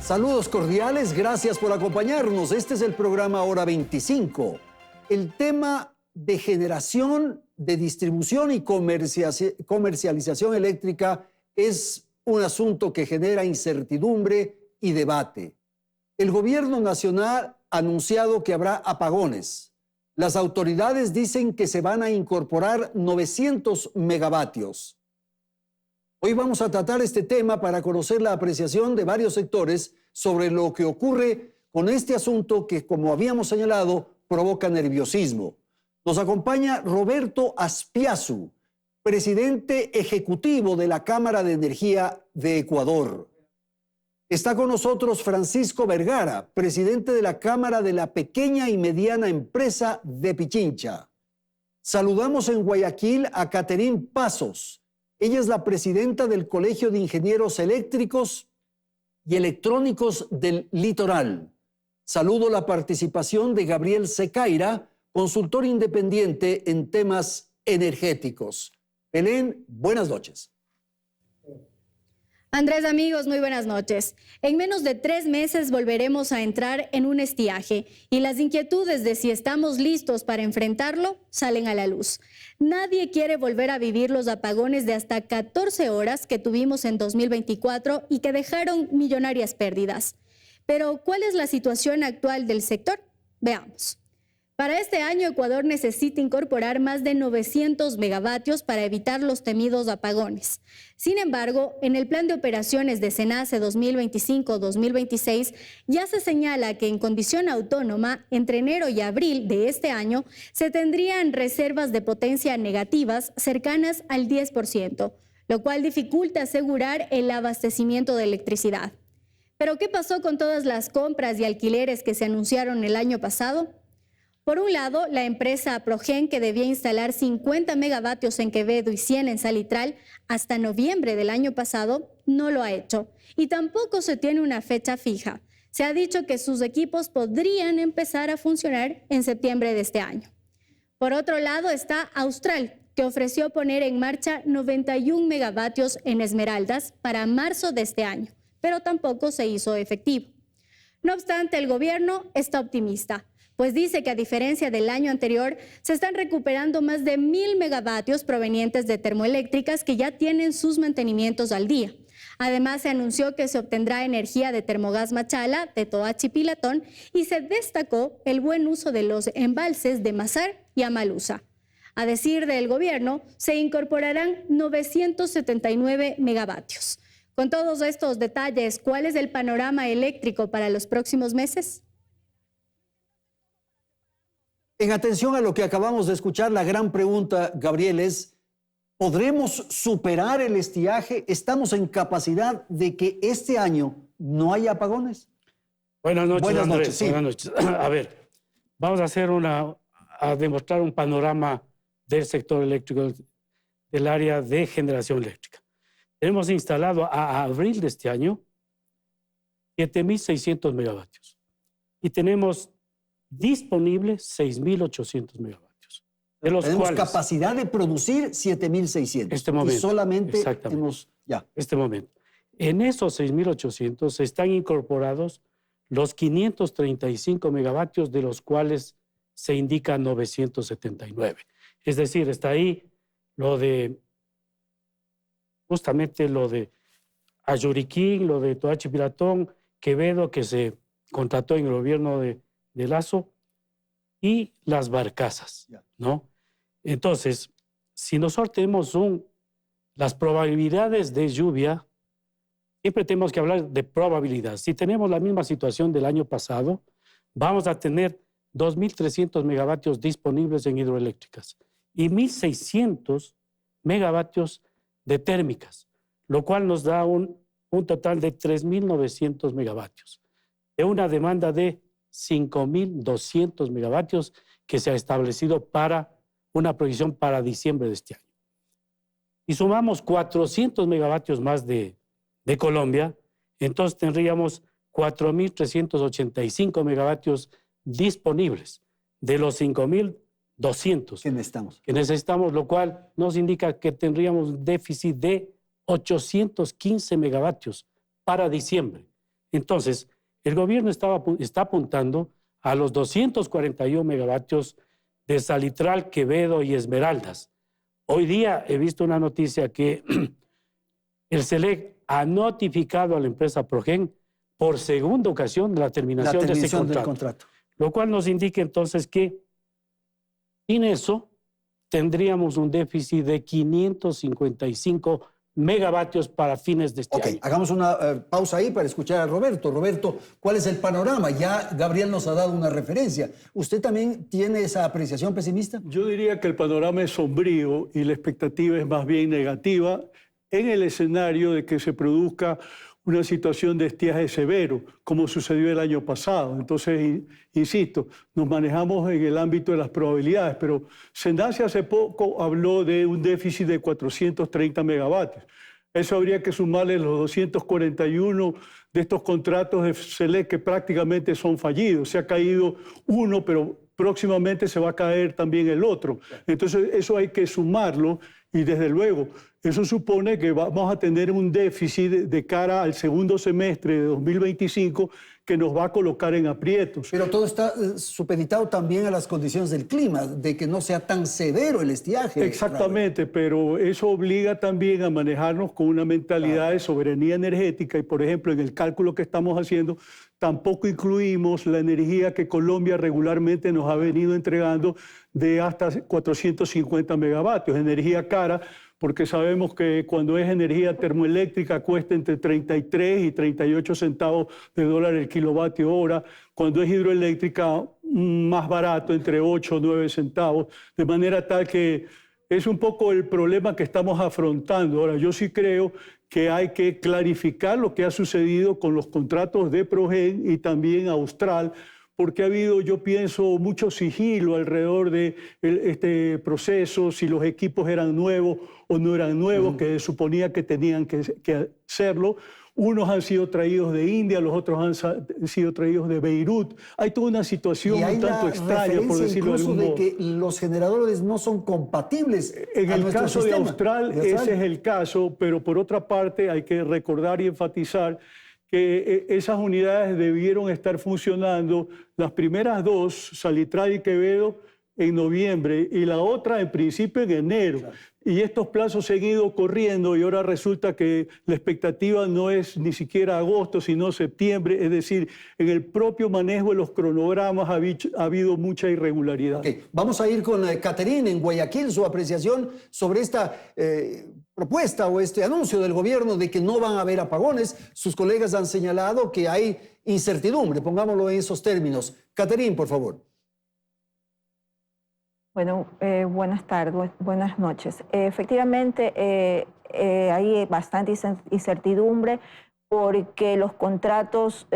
Saludos cordiales, gracias por acompañarnos. Este es el programa Hora 25. El tema de generación, de distribución y comercialización eléctrica es un asunto que genera incertidumbre y debate. El gobierno nacional ha anunciado que habrá apagones. Las autoridades dicen que se van a incorporar 900 megavatios. Hoy vamos a tratar este tema para conocer la apreciación de varios sectores sobre lo que ocurre con este asunto que, como habíamos señalado, provoca nerviosismo. Nos acompaña Roberto Aspiazu, presidente ejecutivo de la Cámara de Energía de Ecuador. Está con nosotros Francisco Vergara, presidente de la Cámara de la Pequeña y Mediana Empresa de Pichincha. Saludamos en Guayaquil a Caterín Pasos. Ella es la presidenta del Colegio de Ingenieros Eléctricos y Electrónicos del Litoral. Saludo la participación de Gabriel Secaira, consultor independiente en temas energéticos. Belén, buenas noches. Andrés, amigos, muy buenas noches. En menos de 3 meses volveremos a entrar en un estiaje y las inquietudes de si estamos listos para enfrentarlo salen a la luz. Nadie quiere volver a vivir los apagones de hasta 14 horas que tuvimos en 2024 y que dejaron millonarias pérdidas. Pero, ¿cuál es la situación actual del sector? Veamos. Para este año, Ecuador necesita incorporar más de 900 megavatios para evitar los temidos apagones. Sin embargo, en el Plan de Operaciones de SENACE 2025-2026 ya se señala que en condición autónoma, entre enero y abril de este año, se tendrían reservas de potencia negativas cercanas al 10%, lo cual dificulta asegurar el abastecimiento de electricidad. ¿Pero qué pasó con todas las compras y alquileres que se anunciaron el año pasado? Por un lado, la empresa Progen, que debía instalar 50 megavatios en Quevedo y 100 en Salitral hasta noviembre del año pasado, no lo ha hecho. Y tampoco se tiene una fecha fija. Se ha dicho que sus equipos podrían empezar a funcionar en septiembre de este año. Por otro lado está Austral, que ofreció poner en marcha 91 megavatios en Esmeraldas para marzo de este año, pero tampoco se hizo efectivo. No obstante, el gobierno está optimista, pues dice que a diferencia del año anterior, se están recuperando más de 1.000 megavatios provenientes de termoeléctricas que ya tienen sus mantenimientos al día. Además, se anunció que se obtendrá energía de Termogas Machala, de Toachi Pilatón, y se destacó el buen uso de los embalses de Mazar y Amalusa. A decir del gobierno, se incorporarán 979 megavatios. Con todos estos detalles, ¿cuál es el panorama eléctrico para los próximos meses? En atención a lo que acabamos de escuchar, la gran pregunta, Gabriel, es: ¿podremos superar el estiaje? ¿Estamos en capacidad de que este año no haya apagones? Buenas noches, Buenas Andrés. noches, sí. Buenas noches. A ver, vamos a demostrar un panorama del sector eléctrico, del área de generación eléctrica. Tenemos instalado a abril de este año 7.600 megavatios y tenemos disponible 6.800 megavatios. De los Tenemos cuales, capacidad de producir 7.600. Este momento, y solamente exactamente. hemos... Ya. Este momento. En esos 6.800 están incorporados los 535 megavatios, de los cuales se indica 979. Es decir, está ahí justamente lo de Ayuriquín, lo de Toachi Pilatón, Quevedo, que se contrató en el gobierno de Lazo, y las barcazas, ¿no? Entonces, si nosotros tenemos las probabilidades de lluvia, siempre tenemos que hablar de probabilidad. Si tenemos la misma situación del año pasado, vamos a tener 2.300 megavatios disponibles en hidroeléctricas y 1.600 megavatios de térmicas, lo cual nos da un total de 3.900 megavatios, de una demanda de 5.200 megavatios que se ha establecido para una provisión para diciembre de este año. Y sumamos 400 megavatios más de Colombia, entonces tendríamos 4.385 megavatios disponibles de los 5.200 que necesitamos, lo cual nos indica que tendríamos un déficit de 815 megavatios para diciembre. Entonces, el gobierno está apuntando a los 241 megavatios de Salitral, Quevedo y Esmeraldas. Hoy día he visto una noticia que el SELEC ha notificado a la empresa Progen por segunda ocasión la terminación de ese contrato. Lo cual nos indica entonces que sin eso tendríamos un déficit de 555 megavatios para fines de este año. Hagamos una pausa ahí para escuchar a Roberto. Roberto, ¿cuál es el panorama? Ya Gabriel nos ha dado una referencia. ¿Usted también tiene esa apreciación pesimista? Yo diría que el panorama es sombrío y la expectativa es más bien negativa en el escenario de que se produzca una situación de estiaje severo, como sucedió el año pasado. Entonces, insisto, nos manejamos en el ámbito de las probabilidades, pero SENACE hace poco habló de un déficit de 430 megavatios. Eso habría que sumarle los 241 de estos contratos de SELEC que prácticamente son fallidos. Se ha caído uno, pero próximamente se va a caer también el otro. Entonces, eso hay que sumarlo y desde luego, eso supone que vamos a tener un déficit de cara al segundo semestre de 2025 que nos va a colocar en aprietos. Pero todo está supeditado también a las condiciones del clima, de que no sea tan severo el estiaje. Exactamente, pero eso obliga también a manejarnos con una mentalidad de soberanía energética y, por ejemplo, en el cálculo que estamos haciendo, tampoco incluimos la energía que Colombia regularmente nos ha venido entregando de hasta 450 megavatios, energía cara, porque sabemos que cuando es energía termoeléctrica cuesta entre 33 y 38 centavos de dólar el kilovatio hora, cuando es hidroeléctrica más barato, entre 8 o 9 centavos, de manera tal que es un poco el problema que estamos afrontando. Ahora, yo sí creo que hay que clarificar lo que ha sucedido con los contratos de Progen y también Austral, porque ha habido, yo pienso, mucho sigilo alrededor de este proceso, si los equipos eran nuevos o no eran nuevos, que suponía que tenían que hacerlo. Unos han sido traídos de India, los otros han sido traídos de Beirut. Hay toda una situación un tanto extraña, por decirlo de algún modo. De que los generadores no son compatibles. En el caso de Austral, ese es el caso, pero por otra parte hay que recordar y enfatizar que esas unidades debieron estar funcionando, las primeras dos, Salitral y Quevedo, en noviembre y la otra en principio en enero. Claro. Y estos plazos se han ido corriendo y ahora resulta que la expectativa no es ni siquiera agosto, sino septiembre. Es decir, en el propio manejo de los cronogramas ha habido mucha irregularidad. Okay. Vamos a ir con Catherine en Guayaquil, su apreciación sobre esta propuesta o este anuncio del gobierno de que no van a haber apagones. Sus colegas han señalado que hay incertidumbre, pongámoslo en esos términos. Catherine, por favor. Bueno, buenas tardes, buenas noches. Efectivamente, hay bastante incertidumbre porque los contratos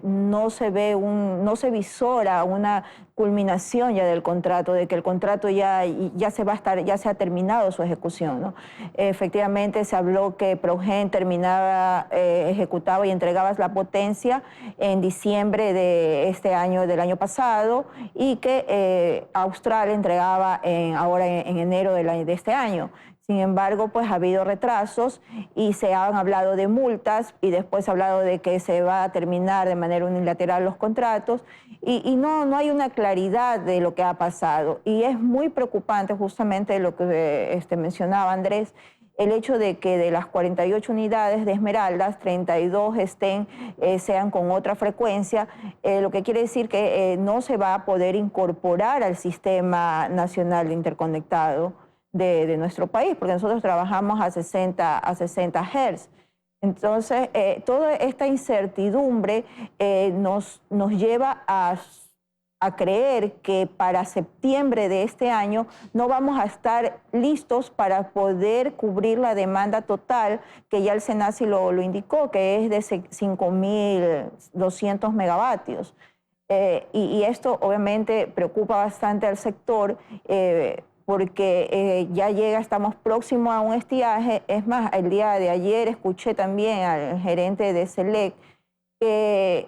no se visora una culminación ya del contrato, de que el contrato ya se ha terminado su ejecución, ¿no? Efectivamente se habló que Progen terminaba, ejecutaba y entregaba la potencia en diciembre de este año, del año pasado, y que Austral entregaba ahora en enero de este año. Sin embargo, pues ha habido retrasos y se han hablado de multas y después se ha hablado de que se va a terminar de manera unilateral los contratos y no hay una claridad de lo que ha pasado. Y es muy preocupante justamente lo que mencionaba Andrés, el hecho de que de las 48 unidades de Esmeraldas, 32 sean con otra frecuencia, lo que quiere decir que no se va a poder incorporar al sistema nacional interconectado de nuestro país, porque nosotros trabajamos a 60 Hz. Entonces, toda esta incertidumbre nos lleva a creer que para septiembre de este año no vamos a estar listos para poder cubrir la demanda total, que ya el SENACE lo indicó, que es de 5.200 megavatios. Y esto obviamente preocupa bastante al sector, porque estamos próximos a un estiaje. Es más, el día de ayer escuché también al gerente de SELEC que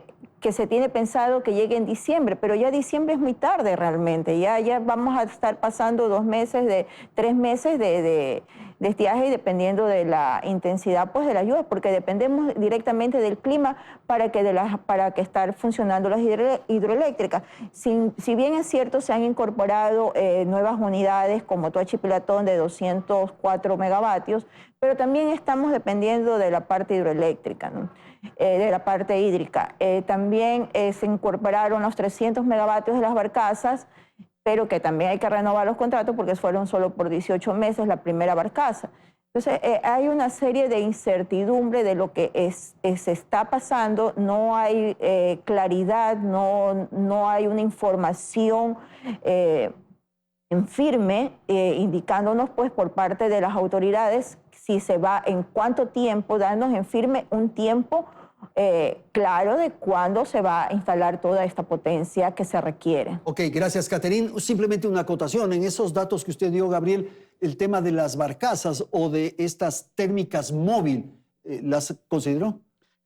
se tiene pensado que llegue en diciembre, pero ya diciembre es muy tarde realmente. Ya vamos a estar pasando 3 meses de estiaje y dependiendo de la intensidad pues, de las lluvias, porque dependemos directamente del clima para que estar funcionando las hidroeléctricas. Si bien es cierto, se han incorporado nuevas unidades como Toachi Pilatón de 204 megavatios, pero también estamos dependiendo de la parte hidroeléctrica, ¿no? De la parte hídrica. También se incorporaron los 300 megavatios de las barcazas, pero que también hay que renovar los contratos porque fueron solo por 18 meses la primera barcaza. Entonces, hay una serie de incertidumbre de lo que se está pasando, no hay claridad, no hay una información en firme indicándonos pues, por parte de las autoridades si se va, en cuánto tiempo, darnos en firme un tiempo claro de cuándo se va a instalar toda esta potencia que se requiere. Ok, gracias, Caterín. Simplemente una acotación. En esos datos que usted dio, Gabriel, el tema de las barcazas o de estas térmicas móvil, ¿las consideró?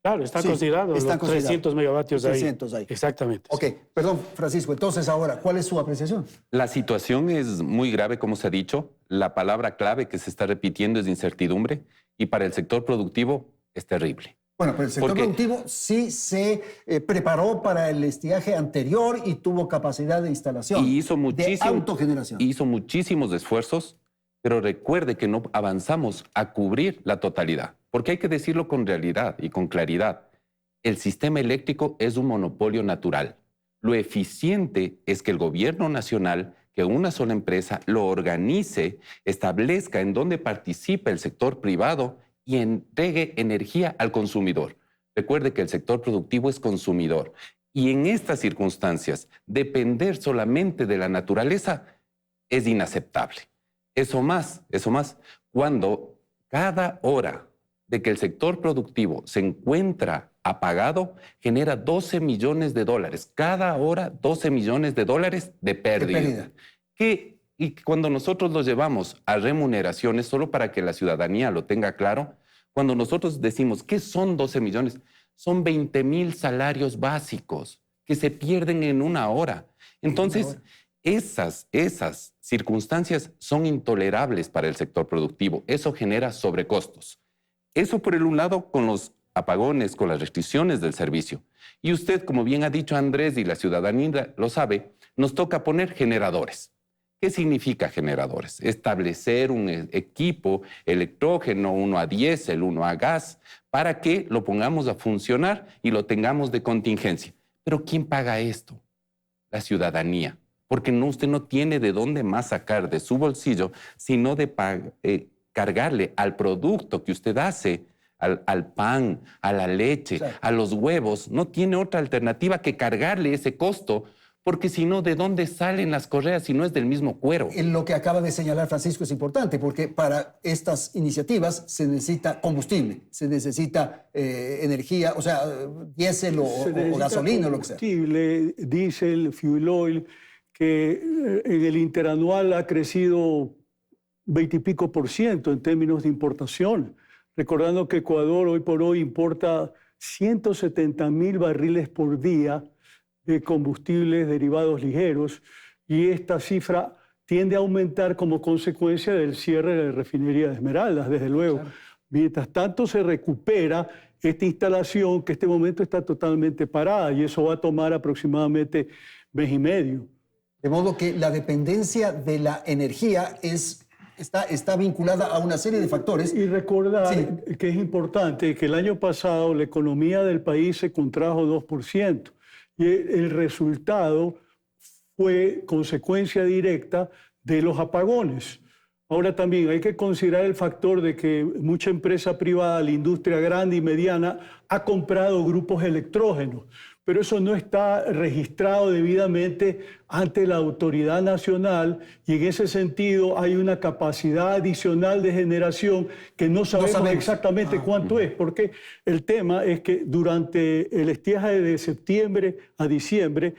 Claro, está considerado los 300 megavatios 300 ahí. Exactamente. Ok, perdón, Francisco. Entonces, ahora, ¿cuál es su apreciación? La situación es muy grave, como se ha dicho. La palabra clave que se está repitiendo es incertidumbre y para el sector productivo es terrible. Bueno, pero el sector productivo sí se preparó para el estiaje anterior y tuvo capacidad de instalación, y hizo de autogeneración. Hizo muchísimos esfuerzos, pero recuerde que no avanzamos a cubrir la totalidad. Porque hay que decirlo con realidad y con claridad. El sistema eléctrico es un monopolio natural. Lo eficiente es que el gobierno nacional, que una sola empresa lo organice, establezca en dónde participa el sector privado y entregue energía al consumidor. Recuerde que el sector productivo es consumidor. Y en estas circunstancias, depender solamente de la naturaleza es inaceptable. Eso más, cuando cada hora de que el sector productivo se encuentra apagado, genera $12 millones. Cada hora, $12 millones de pérdida. Y cuando nosotros los llevamos a remuneraciones, solo para que la ciudadanía lo tenga claro, cuando nosotros decimos, ¿qué son 12 millones? Son 20,000 salarios básicos que se pierden en una hora. Entonces, esas circunstancias son intolerables para el sector productivo. Eso genera sobrecostos. Eso por el un lado con los apagones, con las restricciones del servicio. Y usted, como bien ha dicho Andrés y la ciudadanía lo sabe, nos toca poner generadores. ¿Qué significa generadores? Establecer un equipo electrógeno, uno a diésel, uno a gas, para que lo pongamos a funcionar y lo tengamos de contingencia. Pero ¿quién paga esto? La ciudadanía. Porque usted no tiene de dónde más sacar de su bolsillo, sino de cargarle al producto que usted hace, al pan, a la leche, a los huevos. No tiene otra alternativa que cargarle ese costo, porque si no, ¿de dónde salen las correas si no es del mismo cuero? Lo que acaba de señalar Francisco es importante, porque para estas iniciativas se necesita combustible, se necesita energía, o sea, diésel o gasolina o lo que sea. Combustible, diésel, fuel oil, que en el interanual ha crecido 20 y pico % en términos de importación. Recordando que Ecuador hoy por hoy importa 170,000 barriles por día de combustibles derivados ligeros, y esta cifra tiende a aumentar como consecuencia del cierre de la refinería de Esmeraldas, desde luego. Claro. Mientras tanto se recupera esta instalación que en este momento está totalmente parada, y eso va a tomar aproximadamente mes y medio. De modo que la dependencia de la energía está vinculada a una serie de factores. Y recordar que es importante que el año pasado la economía del país se contrajo 2%. Y el resultado fue consecuencia directa de los apagones. Ahora también hay que considerar el factor de que mucha empresa privada, la industria grande y mediana, ha comprado grupos electrógenos, pero eso no está registrado debidamente ante la autoridad nacional, y en ese sentido hay una capacidad adicional de generación que no sabemos exactamente cuánto es, porque el tema es que durante el estiaje de septiembre a diciembre,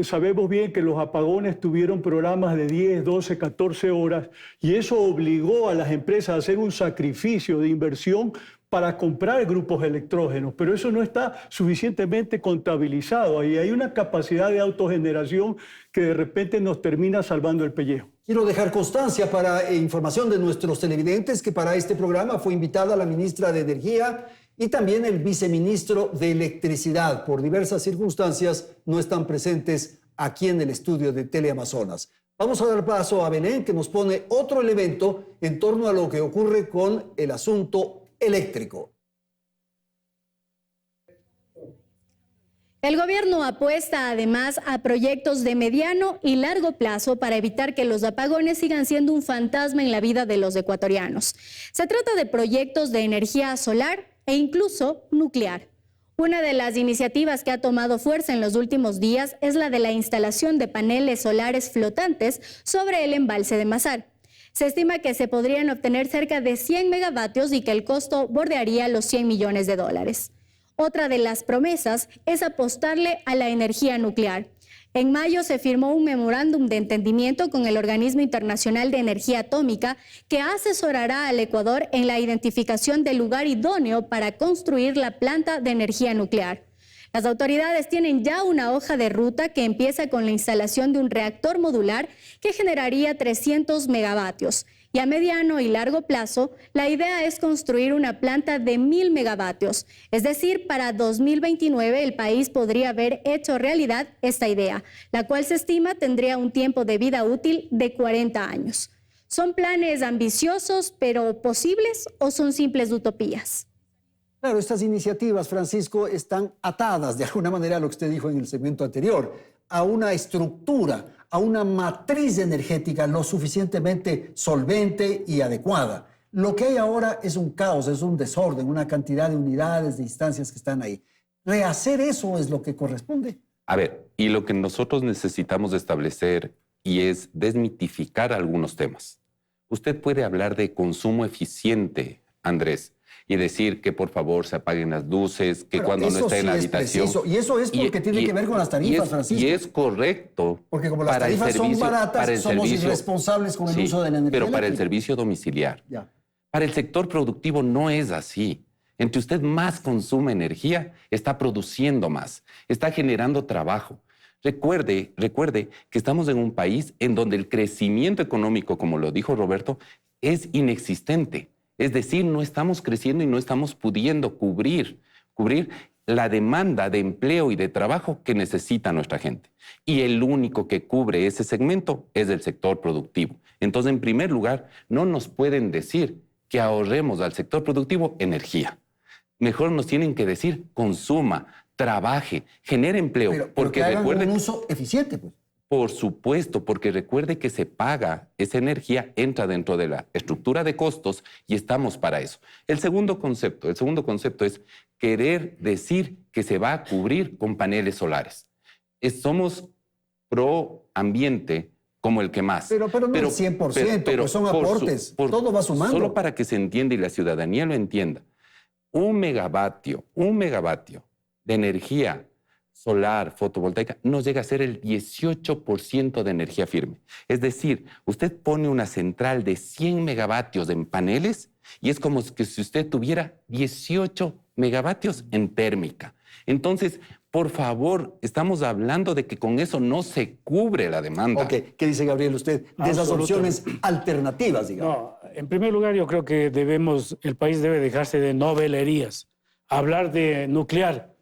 sabemos bien que los apagones tuvieron programas de 10, 12, 14 horas, y eso obligó a las empresas a hacer un sacrificio de inversión para comprar grupos electrógenos, pero eso no está suficientemente contabilizado. Ahí hay una capacidad de autogeneración que de repente nos termina salvando el pellejo. Quiero dejar constancia para información de nuestros televidentes que para este programa fue invitada la ministra de Energía y también el viceministro de Electricidad. Por diversas circunstancias no están presentes aquí en el estudio de Teleamazonas. Vamos a dar paso a Belén, que nos pone otro elemento en torno a lo que ocurre con el asunto eléctrico. El gobierno apuesta además a proyectos de mediano y largo plazo para evitar que los apagones sigan siendo un fantasma en la vida de los ecuatorianos. Se trata de proyectos de energía solar e incluso nuclear. Una de las iniciativas que ha tomado fuerza en los últimos días es la de la instalación de paneles solares flotantes sobre el embalse de Mazar. Se estima que se podrían obtener cerca de 100 megavatios y que el costo bordearía los 100 millones de dólares. Otra de las promesas es apostarle a la energía nuclear. En mayo se firmó un memorándum de entendimiento con el Organismo Internacional de Energía Atómica que asesorará al Ecuador en la identificación del lugar idóneo para construir la planta de energía nuclear. Las autoridades tienen ya una hoja de ruta que empieza con la instalación de un reactor modular que generaría 300 megavatios. Y a mediano y largo plazo, la idea es construir una planta de 1000 megavatios. Es decir, para 2029 el país podría haber hecho realidad esta idea, la cual se estima tendría un tiempo de vida útil de 40 años. ¿Son planes ambiciosos pero posibles o son simples utopías? Claro, estas iniciativas, Francisco, están atadas de alguna manera a lo que usted dijo en el segmento anterior, a una estructura, a una matriz energética lo suficientemente solvente y adecuada. Lo que hay ahora es un caos, es un desorden, una cantidad de unidades, de instancias que están ahí. Rehacer eso es lo que corresponde. A ver, y lo que nosotros necesitamos establecer y es desmitificar algunos temas. Usted puede hablar de consumo eficiente, Andrés, y decir que por favor se apaguen las luces, que cuando no esté en la habitación. Preciso. Y eso es porque tiene que ver con las tarifas, Francisco. Y es correcto. Porque como las tarifas son baratas, somos irresponsables con el uso de la energía pero para el eléctrica. servicio domiciliar. Ya. Para el sector productivo no es así. Entre usted más consume energía, está produciendo más, está generando trabajo. Recuerde que estamos en un país en donde el crecimiento económico, como lo dijo Roberto, es inexistente. Es decir, no estamos creciendo y no estamos pudiendo cubrir la demanda de empleo y de trabajo que necesita nuestra gente. Y el único que cubre ese segmento es el sector productivo. Entonces, en primer lugar, no nos pueden decir que ahorremos al sector productivo energía. Mejor nos tienen que decir consuma, trabaje, genere empleo. Pero porque que hagan recuerde un uso eficiente, pues. Por supuesto, porque recuerde que se paga, esa energía entra dentro de la estructura de costos y estamos para eso. El segundo concepto es querer decir que se va a cubrir con paneles solares. Somos pro ambiente como el que más. Pero no el 100%, pues son aportes, todo va sumando. Solo para que se entienda y la ciudadanía lo entienda. Un megavatio de energía solar, fotovoltaica, nos llega a ser el 18% de energía firme. Es decir, usted pone una central de 100 megavatios en paneles y es como que si usted tuviera 18 megavatios en térmica. Entonces, por favor, estamos hablando de que con eso no se cubre la demanda. Ok, ¿qué dice Gabriel usted de esas opciones alternativas, digamos? No, en primer lugar, yo creo que el país debe dejarse de novelerías. Hablar de nuclear.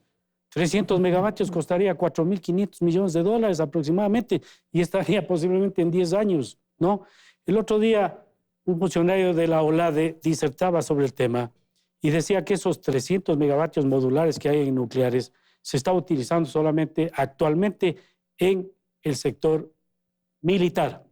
300 megavatios costaría 4.500 millones de dólares aproximadamente y estaría posiblemente en 10 años, ¿no? El otro día un funcionario de la OLADE disertaba sobre el tema y decía que esos 300 megavatios modulares que hay en nucleares se está utilizando solamente actualmente en el sector militar,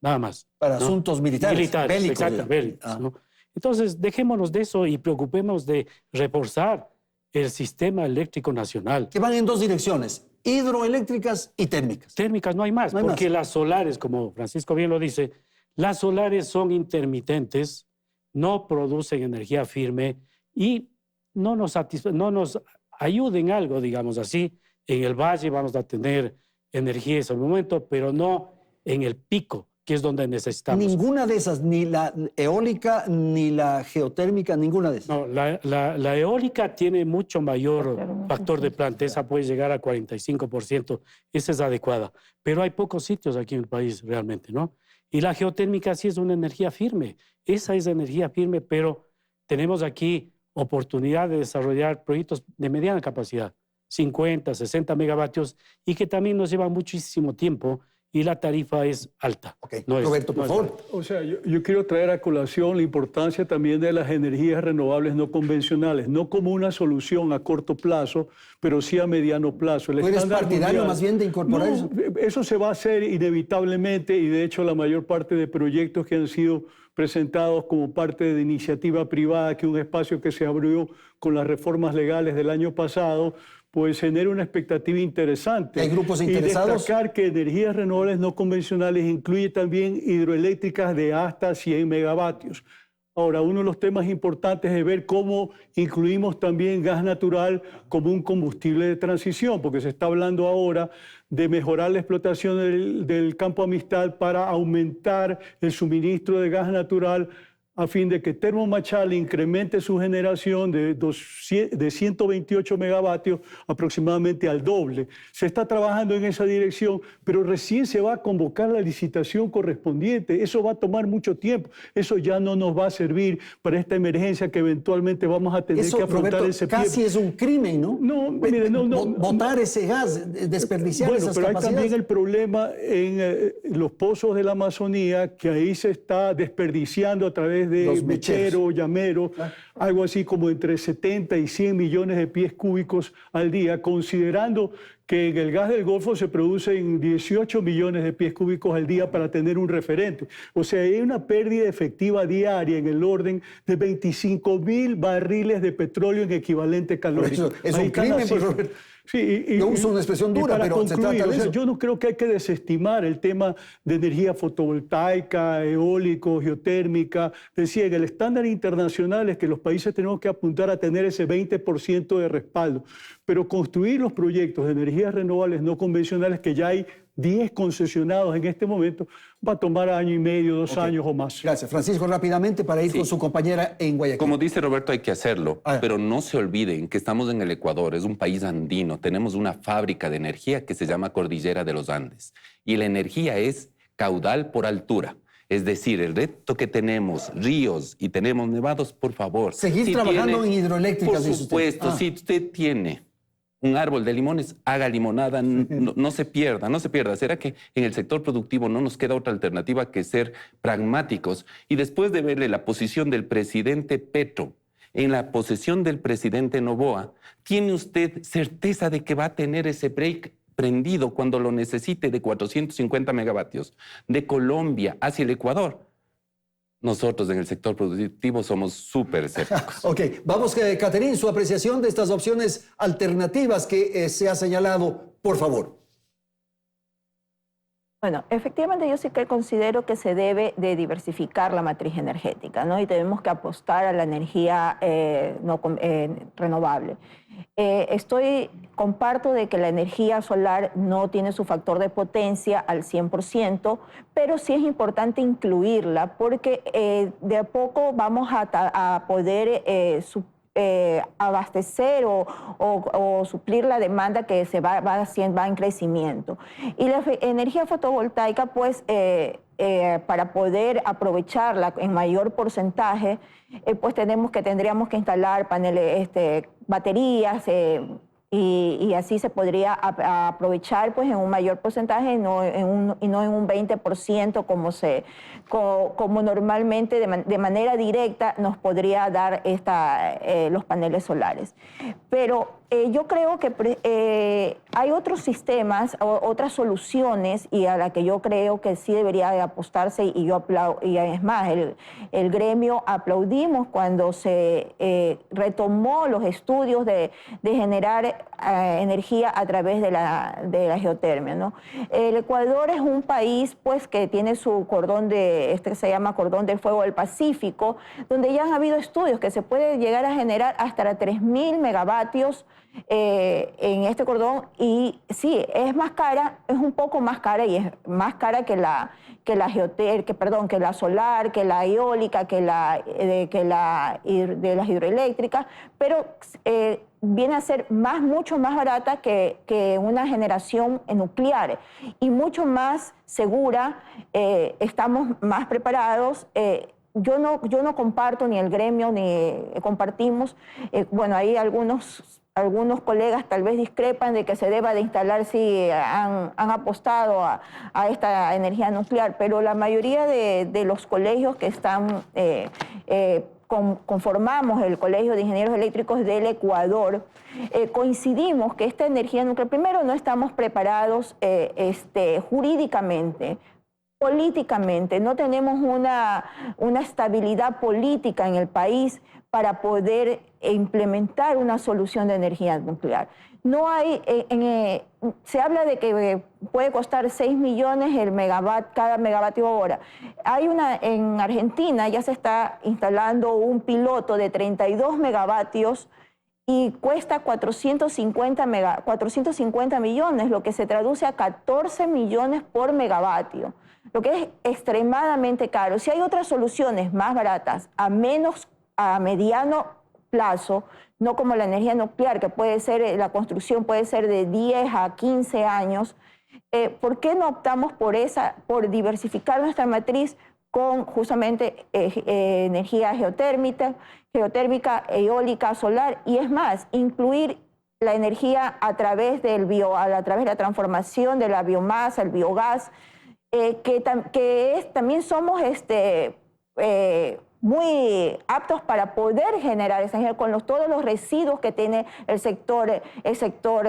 nada más. Para ¿no? asuntos militares, bélicos. Exacto, bélicos, ¿no? Entonces, dejémonos de eso y preocupémonos de reforzar el sistema eléctrico nacional. Que van en dos direcciones, hidroeléctricas y térmicas. Térmicas no hay más, porque las solares, como Francisco bien lo dice, las solares son intermitentes, no producen energía firme y no nos ayuden algo, digamos así. En el valle vamos a tener energía en ese momento, pero no en el pico que es donde necesitamos. Ninguna de esas, ni la eólica ni la geotérmica, ninguna de esas. No, la eólica tiene mucho mayor factor de planta, esa puede llegar a 45%, esa es adecuada, pero hay pocos sitios aquí en el país realmente, ¿no? Y la geotérmica sí es una energía firme, esa es energía firme, pero tenemos aquí oportunidad de desarrollar proyectos de mediana capacidad, 50, 60 megavatios, y que también nos lleva muchísimo tiempo y la tarifa es alta. Ok, No es- Roberto, por no es favor. barata. O sea, yo quiero traer a colación la importancia también de las energías renovables no convencionales, no como una solución a corto plazo, pero sí a mediano plazo. ¿Tú eres estándar partidario mundial- más bien de incorporar No, eso? eso se va a hacer inevitablemente y de hecho la mayor parte de proyectos que han sido presentados como parte de iniciativa privada, que un espacio que se abrió con las reformas legales del año pasado, pues genera una expectativa interesante. ¿Hay grupos interesados? Y destacar que energías renovables no convencionales incluye también hidroeléctricas de hasta 100 megavatios. Ahora, uno de los temas importantes es ver cómo incluimos también gas natural como un combustible de transición, porque se está hablando ahora de mejorar la explotación del campo Amistad para aumentar el suministro de gas natural a fin de que Termomachal incremente su generación de 128 megavatios aproximadamente al doble. Se está trabajando en esa dirección, pero recién se va a convocar la licitación correspondiente. Eso va a tomar mucho tiempo. Eso ya no nos va a servir para esta emergencia que eventualmente vamos a tener Eso, que afrontar Roberto, en septiembre. casi es un crimen, ¿no? No, mire, no. Botar ese gas, desperdiciar Bueno, esas pero hay capacidades. también el problema en los pozos de la Amazonía, que ahí se está desperdiciando a través de Los mechero, llamero, algo así como entre 70 y 100 millones de pies cúbicos al día, considerando que en el gas del Golfo se producen 18 millones de pies cúbicos al día para tener un referente. O sea, hay una pérdida efectiva diaria en el orden de 25.000 barriles de petróleo en equivalente calórico. Eso es Ahí un está la crimen, pues, cifra. Roberto. Sí, Yo uso una expresión y dura, para pero se trata de o sea, eso. yo no creo que hay que desestimar el tema de energía fotovoltaica, eólico, geotérmica. Decía, en el estándar internacional es que los países tenemos que apuntar a tener ese 20% de respaldo, pero construir los proyectos de energías renovables no convencionales, que ya hay 10 concesionados en este momento, va a tomar año y medio, 2 años o más. Gracias. Francisco, rápidamente para ir Sí. con su compañera en Guayaquil. Como dice Roberto, hay que hacerlo, Ah. pero no se olviden que estamos en el Ecuador, es un país andino, tenemos una fábrica de energía que se llama Cordillera de los Andes y la energía es caudal por altura. Es decir, el reto que tenemos, ríos y tenemos nevados, por favor. Seguir trabajando en hidroeléctricas, Por dice usted. supuesto, Ah. si usted tiene un árbol de limones, haga limonada, no se pierda, no se pierda. ¿Será que en el sector productivo no nos queda otra alternativa que ser pragmáticos? Y después de verle la posición del presidente Petro, en la posesión del presidente Noboa, ¿tiene usted certeza de que va a tener ese break prendido cuando lo necesite de 450 megavatios de Colombia hacia el Ecuador? Nosotros en el sector productivo somos súper escépticos. Ok, vamos, Caterín, su apreciación de estas opciones alternativas que se ha señalado, por favor. Bueno, efectivamente yo sí que considero que se debe de diversificar la matriz energética, ¿no? Y tenemos que apostar a la energía renovable. Comparto de que la energía solar no tiene su factor de potencia al 100%, pero sí es importante incluirla porque de a poco vamos a poder abastecer o suplir la demanda que se va en crecimiento. Y la energía fotovoltaica, pues, para poder aprovecharla en mayor porcentaje, pues tendríamos que instalar paneles, baterías, y así se podría aprovechar pues en un mayor porcentaje y no en un 20% como normalmente de manera directa nos podría dar los paneles solares. Pero yo creo que hay otros sistemas, otras soluciones y a la que yo creo que sí debería de apostarse y yo aplaudo, y es más, el gremio aplaudimos cuando se retomó los estudios de generar energía a través de la geotermia, ¿no? El Ecuador es un país pues, que tiene su cordón que se llama Cordón del Fuego del Pacífico, donde ya han habido estudios que se puede llegar a generar hasta 3.000 megavatios en este cordón, y sí, es más cara, es un poco más cara, y es más cara que la solar, que la eólica, que de las hidroeléctricas, pero viene a ser mucho más barata que una generación nuclear y mucho más segura. Estamos más preparados. Yo no comparto, ni el gremio ni compartimos. Bueno, hay algunos colegas tal vez discrepan de que se deba de instalar si han apostado a esta energía nuclear, pero la mayoría de los colegios que están, conformamos el Colegio de Ingenieros Eléctricos del Ecuador, coincidimos que esta energía nuclear, primero no estamos preparados jurídicamente, políticamente, no tenemos una estabilidad política en el país para poder implementar una solución de energía nuclear. No hay, se habla de que puede costar 6 millones cada megavatio hora. En Argentina ya se está instalando un piloto de 32 megavatios y cuesta 450 millones, lo que se traduce a 14 millones por megavatio, lo que es extremadamente caro. Si hay otras soluciones más baratas, a mediano plazo, no como la energía nuclear, que puede ser, la construcción puede ser de 10 a 15 años, ¿por qué no optamos por diversificar nuestra matriz con justamente energía geotérmica, eólica, solar, y es más, incluir la energía a través de la transformación de la biomasa, el biogás, también somos muy aptos para poder generar esa energía con todos los residuos que tiene el sector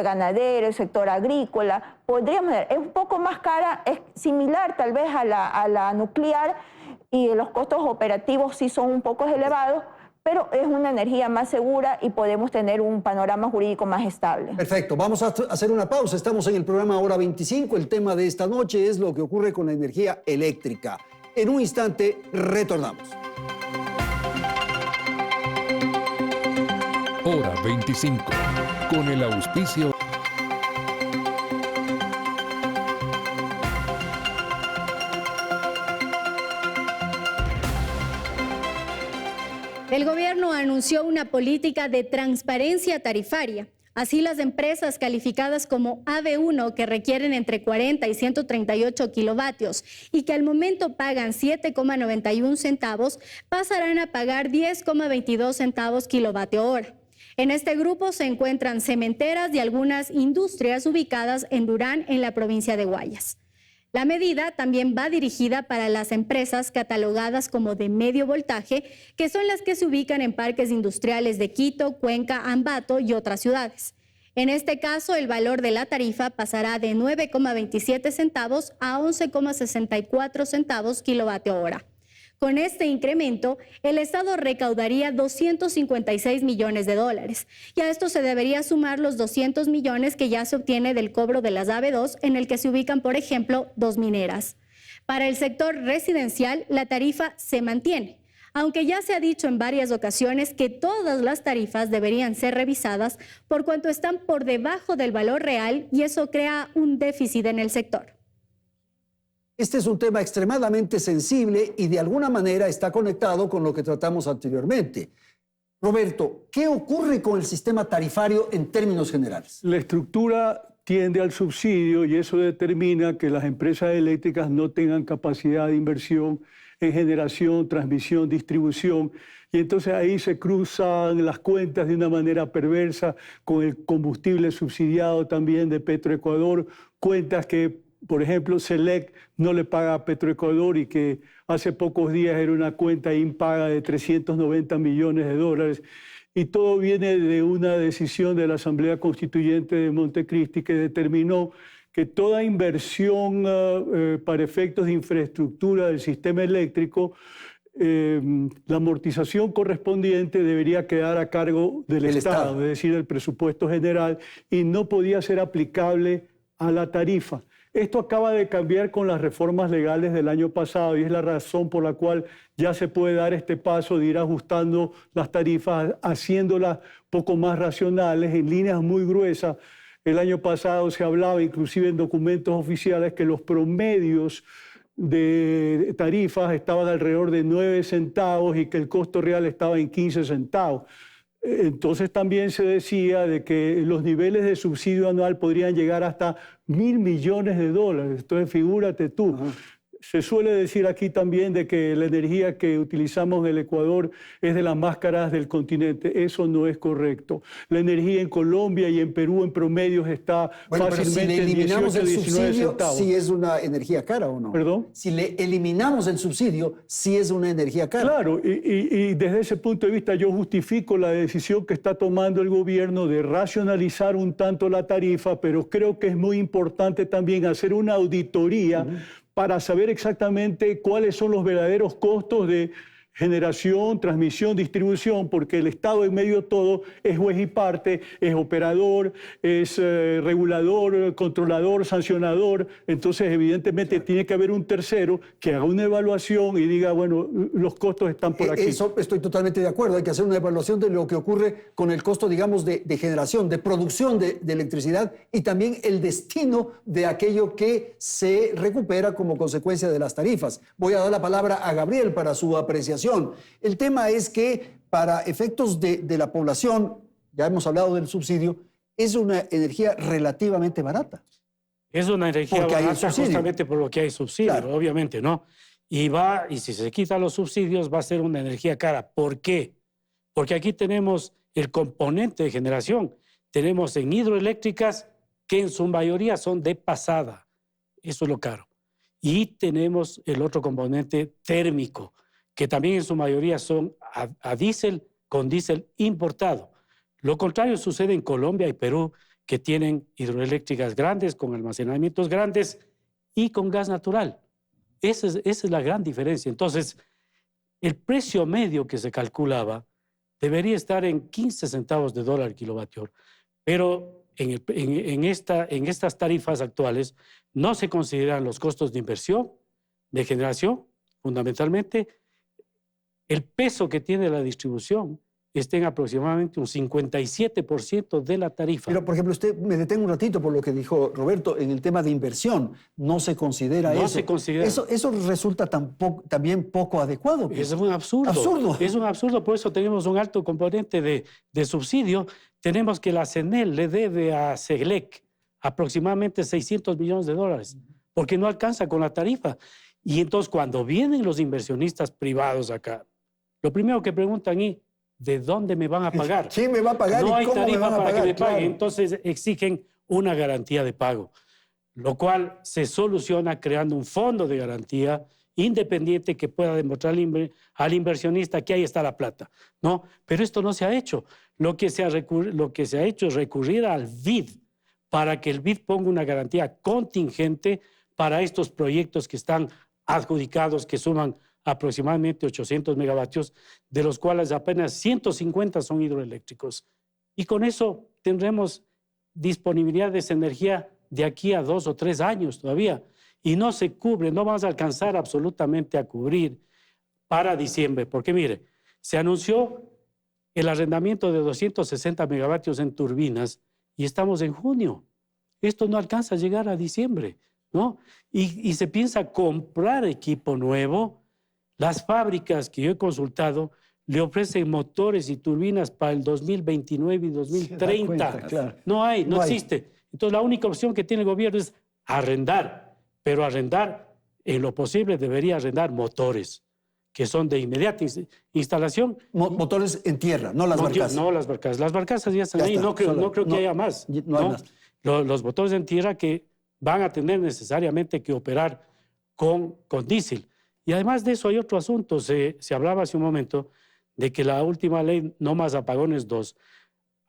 ganadero, el sector agrícola. Es un poco más cara, es similar tal vez a la nuclear, y los costos operativos sí son un poco elevados, pero es una energía más segura y podemos tener un panorama jurídico más estable. Perfecto, vamos a hacer una pausa. Estamos en el programa Hora 25. El tema de esta noche es lo que ocurre con la energía eléctrica. En un instante retornamos. Hora 25, con el auspicio. El gobierno anunció una política de transparencia tarifaria. Así, las empresas calificadas como AB1, que requieren entre 40 y 138 kilovatios y que al momento pagan 7,91 centavos, pasarán a pagar 10,22 centavos kilovatio hora. En este grupo se encuentran cementeras y algunas industrias ubicadas en Durán, en la provincia de Guayas. La medida también va dirigida para las empresas catalogadas como de medio voltaje, que son las que se ubican en parques industriales de Quito, Cuenca, Ambato y otras ciudades. En este caso, el valor de la tarifa pasará de 9,27 centavos a 11,64 centavos kilovatio hora. Con este incremento, el Estado recaudaría 256 millones de dólares, y a esto se debería sumar los 200 millones que ya se obtiene del cobro de las AB2, en el que se ubican, por ejemplo, 2 mineras. Para el sector residencial, la tarifa se mantiene, aunque ya se ha dicho en varias ocasiones que todas las tarifas deberían ser revisadas por cuanto están por debajo del valor real, y eso crea un déficit en el sector. Este es un tema extremadamente sensible y de alguna manera está conectado con lo que tratamos anteriormente. Roberto, ¿qué ocurre con el sistema tarifario en términos generales? La estructura tiende al subsidio y eso determina que las empresas eléctricas no tengan capacidad de inversión en generación, transmisión, distribución, y entonces ahí se cruzan las cuentas de una manera perversa con el combustible subsidiado también de Petroecuador, cuentas que, por ejemplo, Selec no le paga a Petroecuador y que hace pocos días era una cuenta impaga de 390 millones de dólares. Y todo viene de una decisión de la Asamblea Constituyente de Montecristi que determinó que toda inversión para efectos de infraestructura del sistema eléctrico la amortización correspondiente debería quedar a cargo del Estado, es decir, del presupuesto general, y no podía ser aplicable a la tarifa. Esto acaba de cambiar con las reformas legales del año pasado y es la razón por la cual ya se puede dar este paso de ir ajustando las tarifas, haciéndolas poco más racionales, en líneas muy gruesas. El año pasado se hablaba, inclusive en documentos oficiales, que los promedios de tarifas estaban alrededor de 9 centavos y que el costo real estaba en 15 centavos. Entonces también se decía de que los niveles de subsidio anual podrían llegar hasta $1.000 millones. Entonces figúrate tú. Se suele decir aquí también de que la energía que utilizamos en el Ecuador es de las más caras del continente. Eso no es correcto. La energía en Colombia y en Perú en promedio está fácilmente en 18 a 19 centavos. ¿Sí es una energía cara o no? ¿Perdón? Si le eliminamos el subsidio, sí es una energía cara. Claro, y desde ese punto de vista yo justifico la decisión que está tomando el gobierno de racionalizar un tanto la tarifa, pero creo que es muy importante también hacer una auditoría para saber exactamente cuáles son los verdaderos costos de generación, transmisión, distribución, porque el Estado en medio de todo es juez y parte, es operador, es regulador, controlador, sancionador. Entonces, evidentemente, tiene que haber un tercero que haga una evaluación y diga, bueno, los costos están por aquí. Eso estoy totalmente de acuerdo. Hay que hacer una evaluación de lo que ocurre con el costo, digamos, de generación, de producción de electricidad y también el destino de aquello que se recupera como consecuencia de las tarifas. Voy a dar la palabra a Gabriel para su apreciación. El tema es que para efectos de la población, ya hemos hablado del subsidio, es una energía relativamente barata. Es una energía barata justamente por lo que hay subsidio, claro. Obviamente, ¿no? Y si se quitan los subsidios va a ser una energía cara. ¿Por qué? Porque aquí tenemos el componente de generación. Tenemos en hidroeléctricas que en su mayoría son de pasada. Eso es lo caro. Y tenemos el otro componente térmico, que también en su mayoría son a diésel, con diésel importado. Lo contrario sucede en Colombia y Perú, que tienen hidroeléctricas grandes, con almacenamientos grandes y con gas natural. Esa es la gran diferencia. Entonces, el precio medio que se calculaba debería estar en 15 centavos de dólar el kilovatio hora. Pero en estas tarifas actuales no se consideran los costos de inversión, de generación, fundamentalmente. El peso que tiene la distribución está en aproximadamente un 57% de la tarifa. Pero, por ejemplo, usted me detengo un ratito por lo que dijo Roberto en el tema de inversión. No se considera eso. No se considera. Eso resulta también poco adecuado. Es un absurdo. Absurdo. Es un absurdo, por eso tenemos un alto componente de subsidio. Tenemos que la CNEL le debe a CEGLEC aproximadamente $600 millones, porque no alcanza con la tarifa. Y entonces, cuando vienen los inversionistas privados acá, lo primero que preguntan es, ¿de dónde me van a pagar? ¿Quién me va a pagar? No hay cómo tarifa me van a para pagar? que me paguen. Claro. Entonces exigen una garantía de pago, lo cual se soluciona creando un fondo de garantía independiente que pueda demostrar al inversionista que ahí está la plata, ¿no? Pero esto no se ha hecho. Lo que se ha hecho es recurrir al BID para que el BID ponga una garantía contingente para estos proyectos que están adjudicados, que suman aproximadamente 800 megavatios, de los cuales apenas 150 son hidroeléctricos. Y con eso tendremos disponibilidad de esa energía de aquí a 2 o 3 años todavía. Y no se cubre, no vamos a alcanzar absolutamente a cubrir para diciembre. Porque mire, se anunció el arrendamiento de 260 megavatios en turbinas y estamos en junio. Esto no alcanza a llegar a diciembre, ¿no? Y se piensa comprar equipo nuevo. Las fábricas que yo he consultado le ofrecen motores y turbinas para el 2029 y 2030. Cuenta, claro. No existe. Entonces la única opción que tiene el gobierno es arrendar, pero arrendar, en lo posible, debería arrendar motores, que son de inmediata instalación. Motores en tierra, no las barcazas. No las barcazas. Las barcazas ya están ahí. No creo que haya más. No hay más. Los motores en tierra que van a tener necesariamente que operar con diésel. Y además de eso hay otro asunto. Se hablaba hace un momento de que la última ley No Más Apagones 2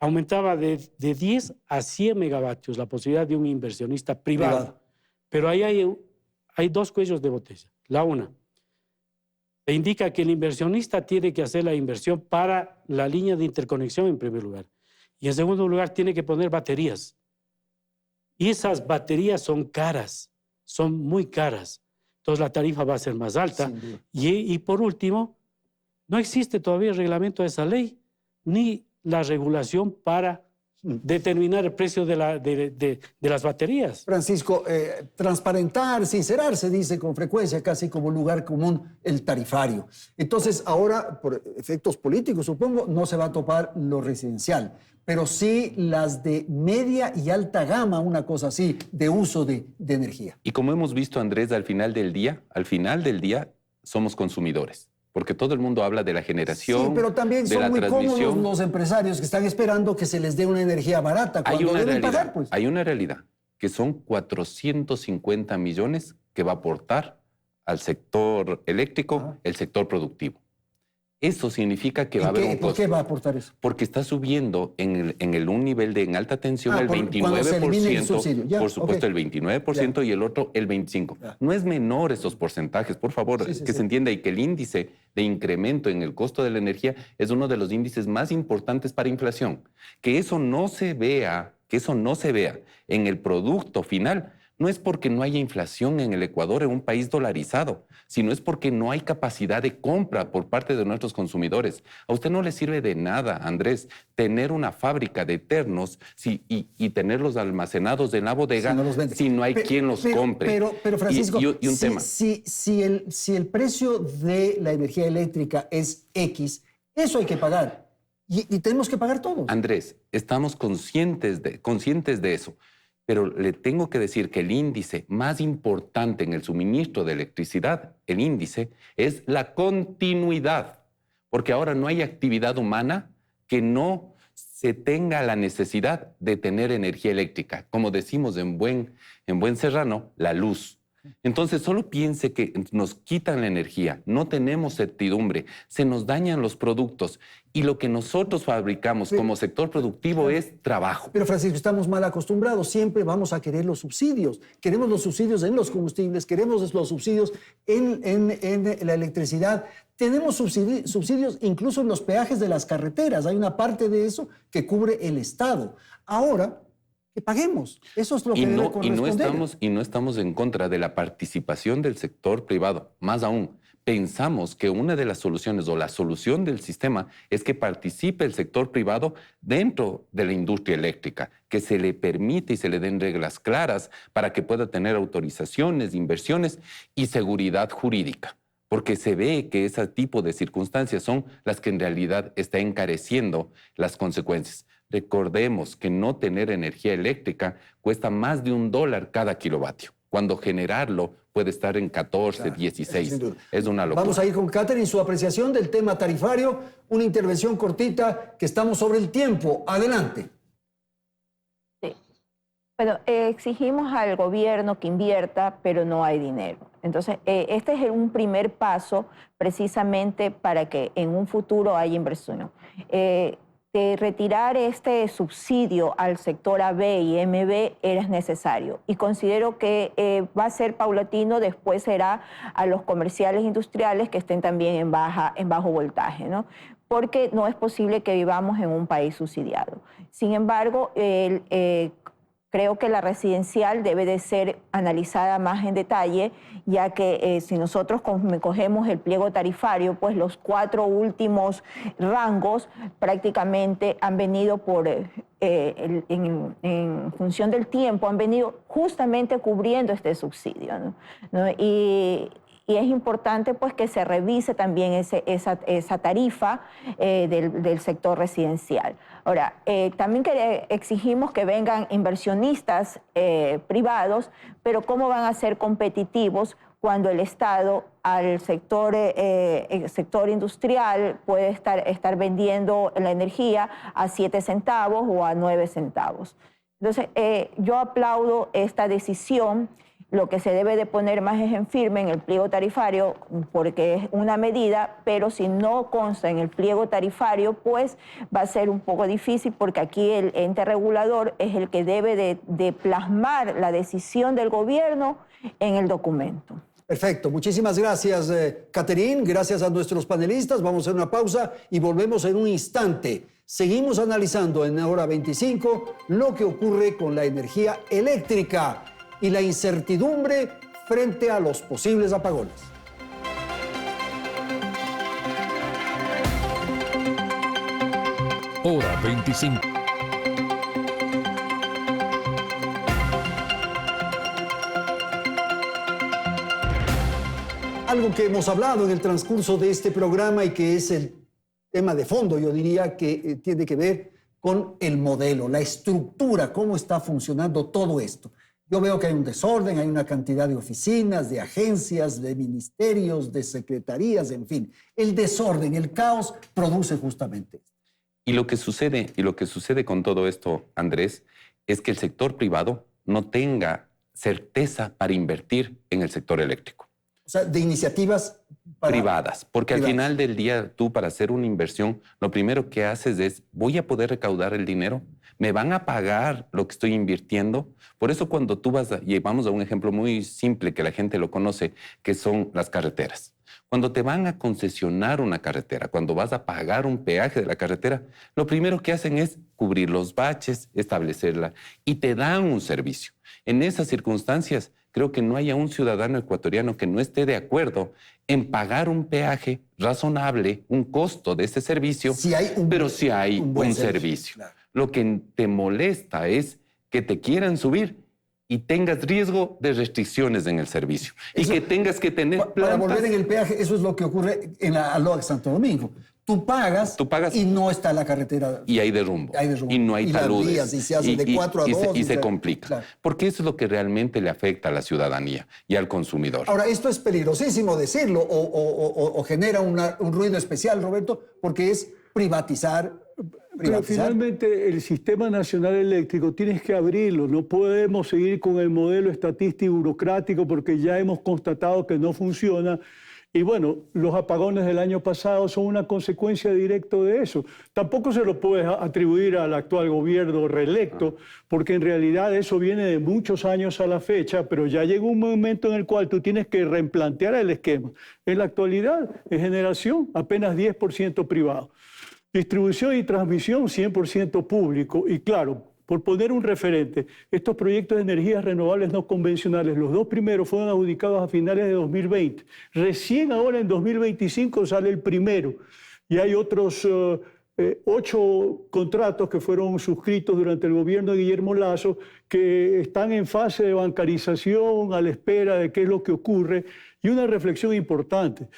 aumentaba de 10 a 100 megavatios la posibilidad de un inversionista privado. Pero ahí hay 2 cuellos de botella. La una, te indica que el inversionista tiene que hacer la inversión para la línea de interconexión en primer lugar. Y en segundo lugar tiene que poner baterías. Y esas baterías son caras, son muy caras. Entonces la tarifa va a ser más alta. Y por último, no existe todavía el reglamento de esa ley, ni la regulación para determinar el precio de las baterías. Francisco, transparentar, sincerar, se dice con frecuencia, casi como lugar común, el tarifario. Entonces, ahora, por efectos políticos, supongo, no se va a topar lo residencial, pero sí las de media y alta gama, una cosa así, de uso de energía. Y como hemos visto, Andrés, al final del día, somos consumidores. Porque todo el mundo habla de la generación, sí, pero también son muy cómodos los empresarios que están esperando que se les dé una energía barata cuando deben pagar, pues. Hay una realidad, que son 450 millones que va a aportar al sector eléctrico, el sector productivo. Eso significa que va a haber un costo. ¿Por qué va a aportar eso? Porque está subiendo un nivel en alta tensión el 29%, por supuesto el 29% y el otro el 25%. No es menor esos porcentajes, por favor, se entienda, y que el índice de incremento en el costo de la energía es uno de los índices más importantes para inflación. Que eso no se vea en el producto final, no es porque no haya inflación en el Ecuador, en un país dolarizado, sino es porque no hay capacidad de compra por parte de nuestros consumidores. A usted no le sirve de nada, Andrés, tener una fábrica de ternos y tenerlos almacenados en la bodega si no hay quien los compre. Pero Francisco, y un tema. Si el precio de la energía eléctrica es X, eso hay que pagar. Y tenemos que pagar todo. Andrés, estamos conscientes de eso. Pero le tengo que decir que el índice más importante en el suministro de electricidad, el índice, es la continuidad. Porque ahora no hay actividad humana que no se tenga la necesidad de tener energía eléctrica. Como decimos en buen serrano, la luz. Entonces, solo piense que nos quitan la energía, no tenemos certidumbre, se nos dañan los productos y lo que nosotros fabricamos como sector productivo es trabajo. Pero, Francisco, estamos mal acostumbrados. Siempre vamos a querer los subsidios. Queremos los subsidios en los combustibles, queremos los subsidios en la electricidad. Tenemos subsidios incluso en los peajes de las carreteras. Hay una parte de eso que cubre el Estado. Ahora, que paguemos. Eso es lo que debe corresponder. Y no estamos en contra de la participación del sector privado. Más aún, pensamos que una de las soluciones o la solución del sistema es que participe el sector privado dentro de la industria eléctrica, que se le permite y se le den reglas claras para que pueda tener autorizaciones, inversiones y seguridad jurídica. Porque se ve que ese tipo de circunstancias son las que en realidad está encareciendo las consecuencias. Recordemos que no tener energía eléctrica cuesta más de $1 cada kilovatio, cuando generarlo puede estar en 14, 16. Es una locura. Vamos a ir con Catherine, su apreciación del tema tarifario, una intervención cortita, que estamos sobre el tiempo. Adelante. Sí. Bueno, exigimos al gobierno que invierta, pero no hay dinero. Entonces, este es un primer paso precisamente para que en un futuro haya inversión. De retirar este subsidio al sector AB y MB era necesario y considero que va a ser paulatino, después será a los comerciales industriales que estén también en bajo voltaje, ¿no? Porque no es posible que vivamos en un país subsidiado. Sin embargo, creo que la residencial debe de ser analizada más en detalle, ya que si nosotros cogemos el pliego tarifario, pues los 4 últimos rangos prácticamente han venido en función del tiempo, han venido justamente cubriendo este subsidio, ¿no? Y es importante pues que se revise también esa tarifa del sector residencial. Ahora, también exigimos que vengan inversionistas privados, pero ¿cómo van a ser competitivos cuando el Estado al sector industrial puede estar vendiendo la energía a 7 centavos o a 9 centavos? Entonces, yo aplaudo esta decisión. Lo que se debe de poner más es en firme en el pliego tarifario, porque es una medida, pero si no consta en el pliego tarifario, pues va a ser un poco difícil, porque aquí el ente regulador es el que debe de plasmar la decisión del gobierno en el documento. Perfecto, muchísimas gracias, Catherine, gracias a nuestros panelistas. Vamos a hacer una pausa y volvemos en un instante. Seguimos analizando en Hora 25 lo que ocurre con la energía eléctrica y la incertidumbre frente a los posibles apagones. Hora 25. Algo que hemos hablado en el transcurso de este programa y que es el tema de fondo, yo diría que tiene que ver con el modelo, la estructura, cómo está funcionando todo esto. Yo veo que hay un desorden, hay una cantidad de oficinas, de agencias, de ministerios, de secretarías, en fin. El desorden, el caos produce justamente esto. Y lo que sucede con todo esto, Andrés, es que el sector privado no tenga certeza para invertir en el sector eléctrico. O sea, de iniciativas privadas, porque privadas. Al final del día tú para hacer una inversión, lo primero que haces es, ¿voy a poder recaudar el dinero? ¿Me van a pagar lo que estoy invirtiendo? Por eso cuando tú y vamos a un ejemplo muy simple que la gente lo conoce, que son las carreteras. Cuando te van a concesionar una carretera, cuando vas a pagar un peaje de la carretera, lo primero que hacen es cubrir los baches, establecerla y te dan un servicio. En esas circunstancias, creo que no haya un ciudadano ecuatoriano que no esté de acuerdo en pagar un peaje razonable, un costo de ese servicio, pero si hay un servicio. Claro. Lo que te molesta es que te quieran subir y tengas riesgo de restricciones en el servicio. Eso, y que tengas que tener plantas. Para volver en el peaje, eso es lo que ocurre en la ALOA de Santo Domingo. Tú pagas y no está la carretera. Y hay derrumbo. Y no hay taludes. Las vías, y se hace de 4 a 2. Y se complica. Claro. Porque eso es lo que realmente le afecta a la ciudadanía y al consumidor. Ahora, esto es peligrosísimo decirlo o genera un ruido especial, Roberto, porque es privatizar. Pero finalmente el Sistema Nacional Eléctrico tienes que abrirlo. No podemos seguir con el modelo estatista y burocrático porque ya hemos constatado que no funciona. Y bueno, los apagones del año pasado son una consecuencia directa de eso. Tampoco se lo puedes atribuir al actual gobierno reelecto, porque en realidad eso viene de muchos años a la fecha, pero ya llega un momento en el cual tú tienes que replantear el esquema. En la actualidad, en generación, apenas 10% privado. Distribución y transmisión, 100% público. Y claro, por poner un referente, estos proyectos de energías renovables no convencionales, los 2 primeros fueron adjudicados a finales de 2020. Recién ahora en 2025 sale el primero. Y hay otros 8 contratos que fueron suscritos durante el gobierno de Guillermo Lasso que están en fase de bancarización, a la espera de qué es lo que ocurre. Y una reflexión importante.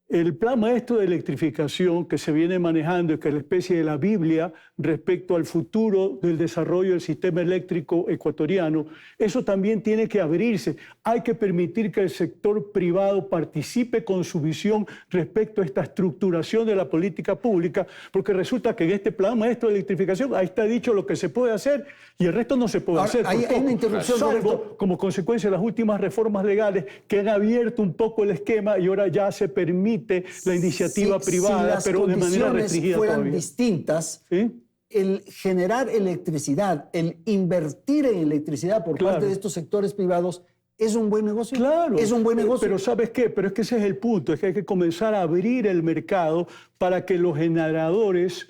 El plan maestro de electrificación que se viene manejando, que es la especie de la Biblia respecto al futuro del desarrollo del sistema eléctrico ecuatoriano, eso también tiene que abrirse. Hay que permitir que el sector privado participe con su visión respecto a esta estructuración de la política pública, porque resulta que en este plan maestro de electrificación ahí está dicho lo que se puede hacer y el resto no se puede hacer. Hay una interrupción, salvo como consecuencia de las últimas reformas legales que han abierto un poco el esquema y ahora ya se permite la iniciativa privada, pero de manera restringida todavía. Si las condiciones fueran distintas, ¿sí? El generar electricidad, el invertir en electricidad por parte de estos sectores privados es un buen negocio. Claro. Es un buen negocio. Pero ¿sabes qué? Pero es que ese es el punto, es que hay que comenzar a abrir el mercado para que los generadores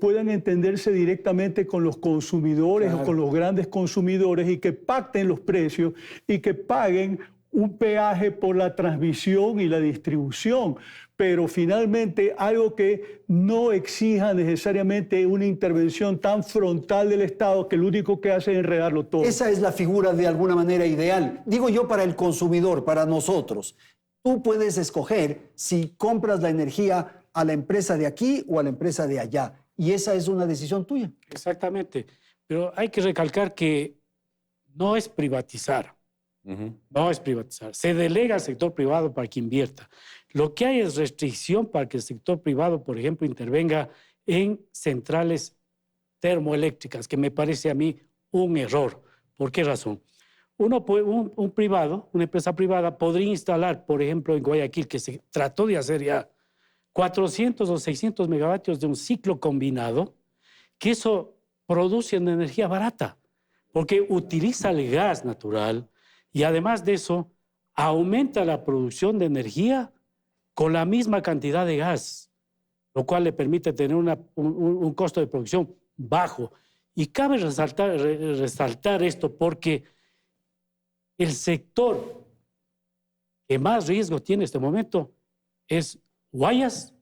puedan entenderse directamente con los consumidores o con los grandes consumidores y que pacten los precios y que paguen un peaje por la transmisión y la distribución, pero finalmente algo que no exija necesariamente una intervención tan frontal del Estado que lo único que hace es enredarlo todo. Esa es la figura de alguna manera ideal. Digo yo para el consumidor, para nosotros. Tú puedes escoger si compras la energía a la empresa de aquí o a la empresa de allá. Y esa es una decisión tuya. Exactamente. Pero hay que recalcar que no es privatizar. No es privatizar. Se delega al sector privado para que invierta. Lo que hay es restricción para que el sector privado, por ejemplo, intervenga en centrales termoeléctricas, que me parece a mí un error. ¿Por qué razón? Un privado, una empresa privada, podría instalar, por ejemplo, en Guayaquil, que se trató de hacer ya 400 o 600 megavatios de un ciclo combinado, que eso produce una energía barata, porque utiliza el gas natural. Y además de eso, aumenta la producción de energía con la misma cantidad de gas, lo cual le permite tener un costo de producción bajo. Y cabe resaltar esto porque el sector que más riesgo tiene en este momento es Guayas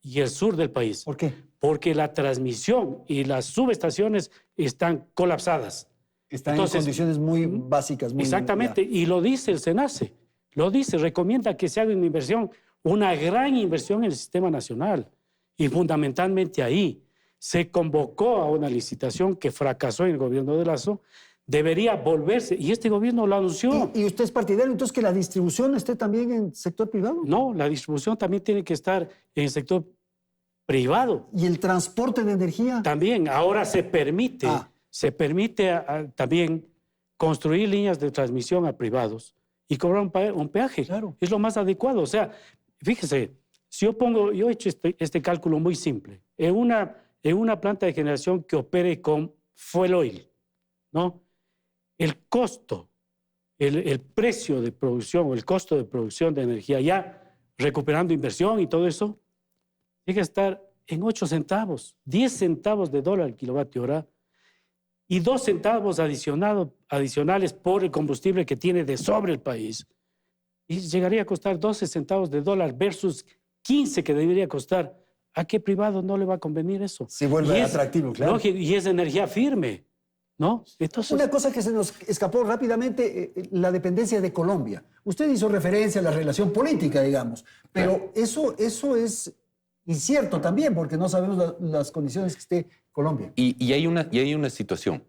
y el sur del país. ¿Por qué? Porque la transmisión y las subestaciones están colapsadas. Están Entonces, en condiciones muy básicas. Muy, exactamente, y lo dice el SENACE, lo dice, recomienda que se haga una inversión, una gran inversión en el sistema nacional. Y fundamentalmente ahí se convocó a una licitación que fracasó en el gobierno de Lasso, debería volverse, y este gobierno lo anunció. ¿Y usted es partidario entonces que la distribución esté también en sector privado? No, la distribución también tiene que estar en el sector privado. ¿Y el transporte de energía? También, ahora se permite, también construir líneas de transmisión a privados y cobrar un peaje. Claro. Es lo más adecuado. O sea, fíjese, si yo he hecho este cálculo muy simple. En una planta de generación que opere con fuel oil, ¿no? El costo, el precio de producción o el costo de producción de energía, ya recuperando inversión y todo eso, llega a estar en 8 centavos, 10 centavos de dólar al kilovatio hora y 2 centavos adicionales por el combustible que tiene de sobre el país. Y llegaría a costar 12 centavos de dólar versus 15 que debería costar. ¿A qué privado no le va a convenir eso? Se vuelve atractivo, claro. Lógico, y es energía firme, ¿no? Entonces, una cosa que se nos escapó rápidamente, la dependencia de Colombia. Usted hizo referencia a la relación política, digamos, pero eso es incierto también, porque no sabemos las condiciones que esté Colombia. Y hay una situación.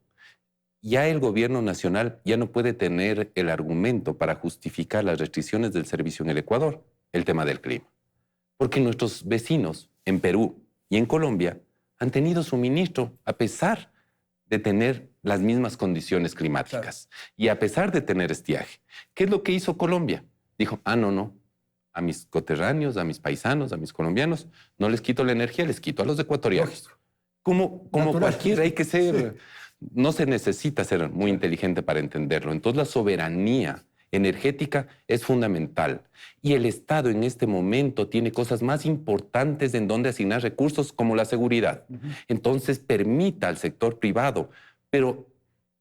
Ya el gobierno nacional ya no puede tener el argumento para justificar las restricciones del servicio en el Ecuador, el tema del clima. Porque nuestros vecinos en Perú y en Colombia han tenido suministro a pesar de tener las mismas condiciones climáticas, claro, y a pesar de tener estiaje. ¿Qué es lo que hizo Colombia? Dijo, no, a mis coterráneos, a mis paisanos, a mis colombianos, no les quito la energía, les quito a los ecuatorianos. Como cualquiera, hay que ser... Sí. No se necesita ser muy inteligente para entenderlo. Entonces la soberanía energética es fundamental. Y el Estado en este momento tiene cosas más importantes en donde asignar recursos como la seguridad. Entonces permita al sector privado, pero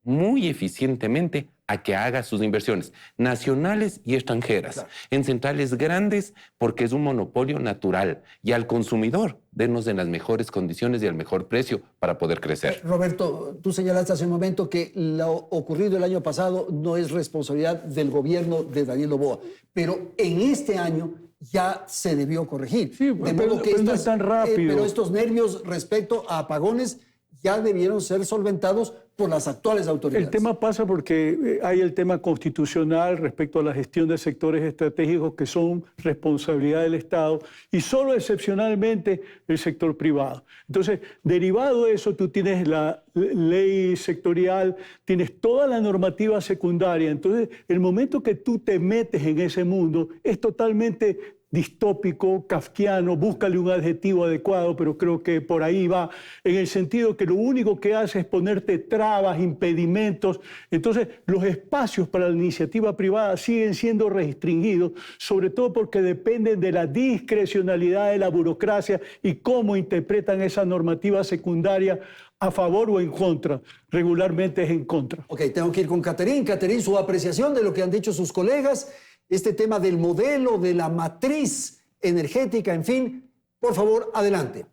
muy eficientemente, a que haga sus inversiones nacionales y extranjeras, claro, en centrales grandes, porque es un monopolio natural, y al consumidor denos en las mejores condiciones y al mejor precio para poder crecer. Roberto, tú señalaste hace un momento que lo ocurrido el año pasado no es responsabilidad del gobierno de Daniel Noboa, pero en este año ya se debió corregir. Sí, pero no es tan rápido. Pero estos nervios respecto a apagones ya debieron ser solventados por las actuales autoridades. El tema pasa porque hay el tema constitucional respecto a la gestión de sectores estratégicos que son responsabilidad del Estado y solo excepcionalmente el sector privado. Entonces, derivado de eso, tú tienes la ley sectorial, tienes toda la normativa secundaria. Entonces, el momento que tú te metes en ese mundo es totalmente distópico, kafkiano, búscale un adjetivo adecuado, pero creo que por ahí va, en el sentido que lo único que hace es ponerte trabas, impedimentos. Entonces, los espacios para la iniciativa privada siguen siendo restringidos, sobre todo porque dependen de la discrecionalidad de la burocracia y cómo interpretan esa normativa secundaria a favor o en contra. Regularmente es en contra. Ok, tengo que ir con Caterín. Caterín, su apreciación de lo que han dicho sus colegas, este tema del modelo, de la matriz energética, en fin, por favor, adelante.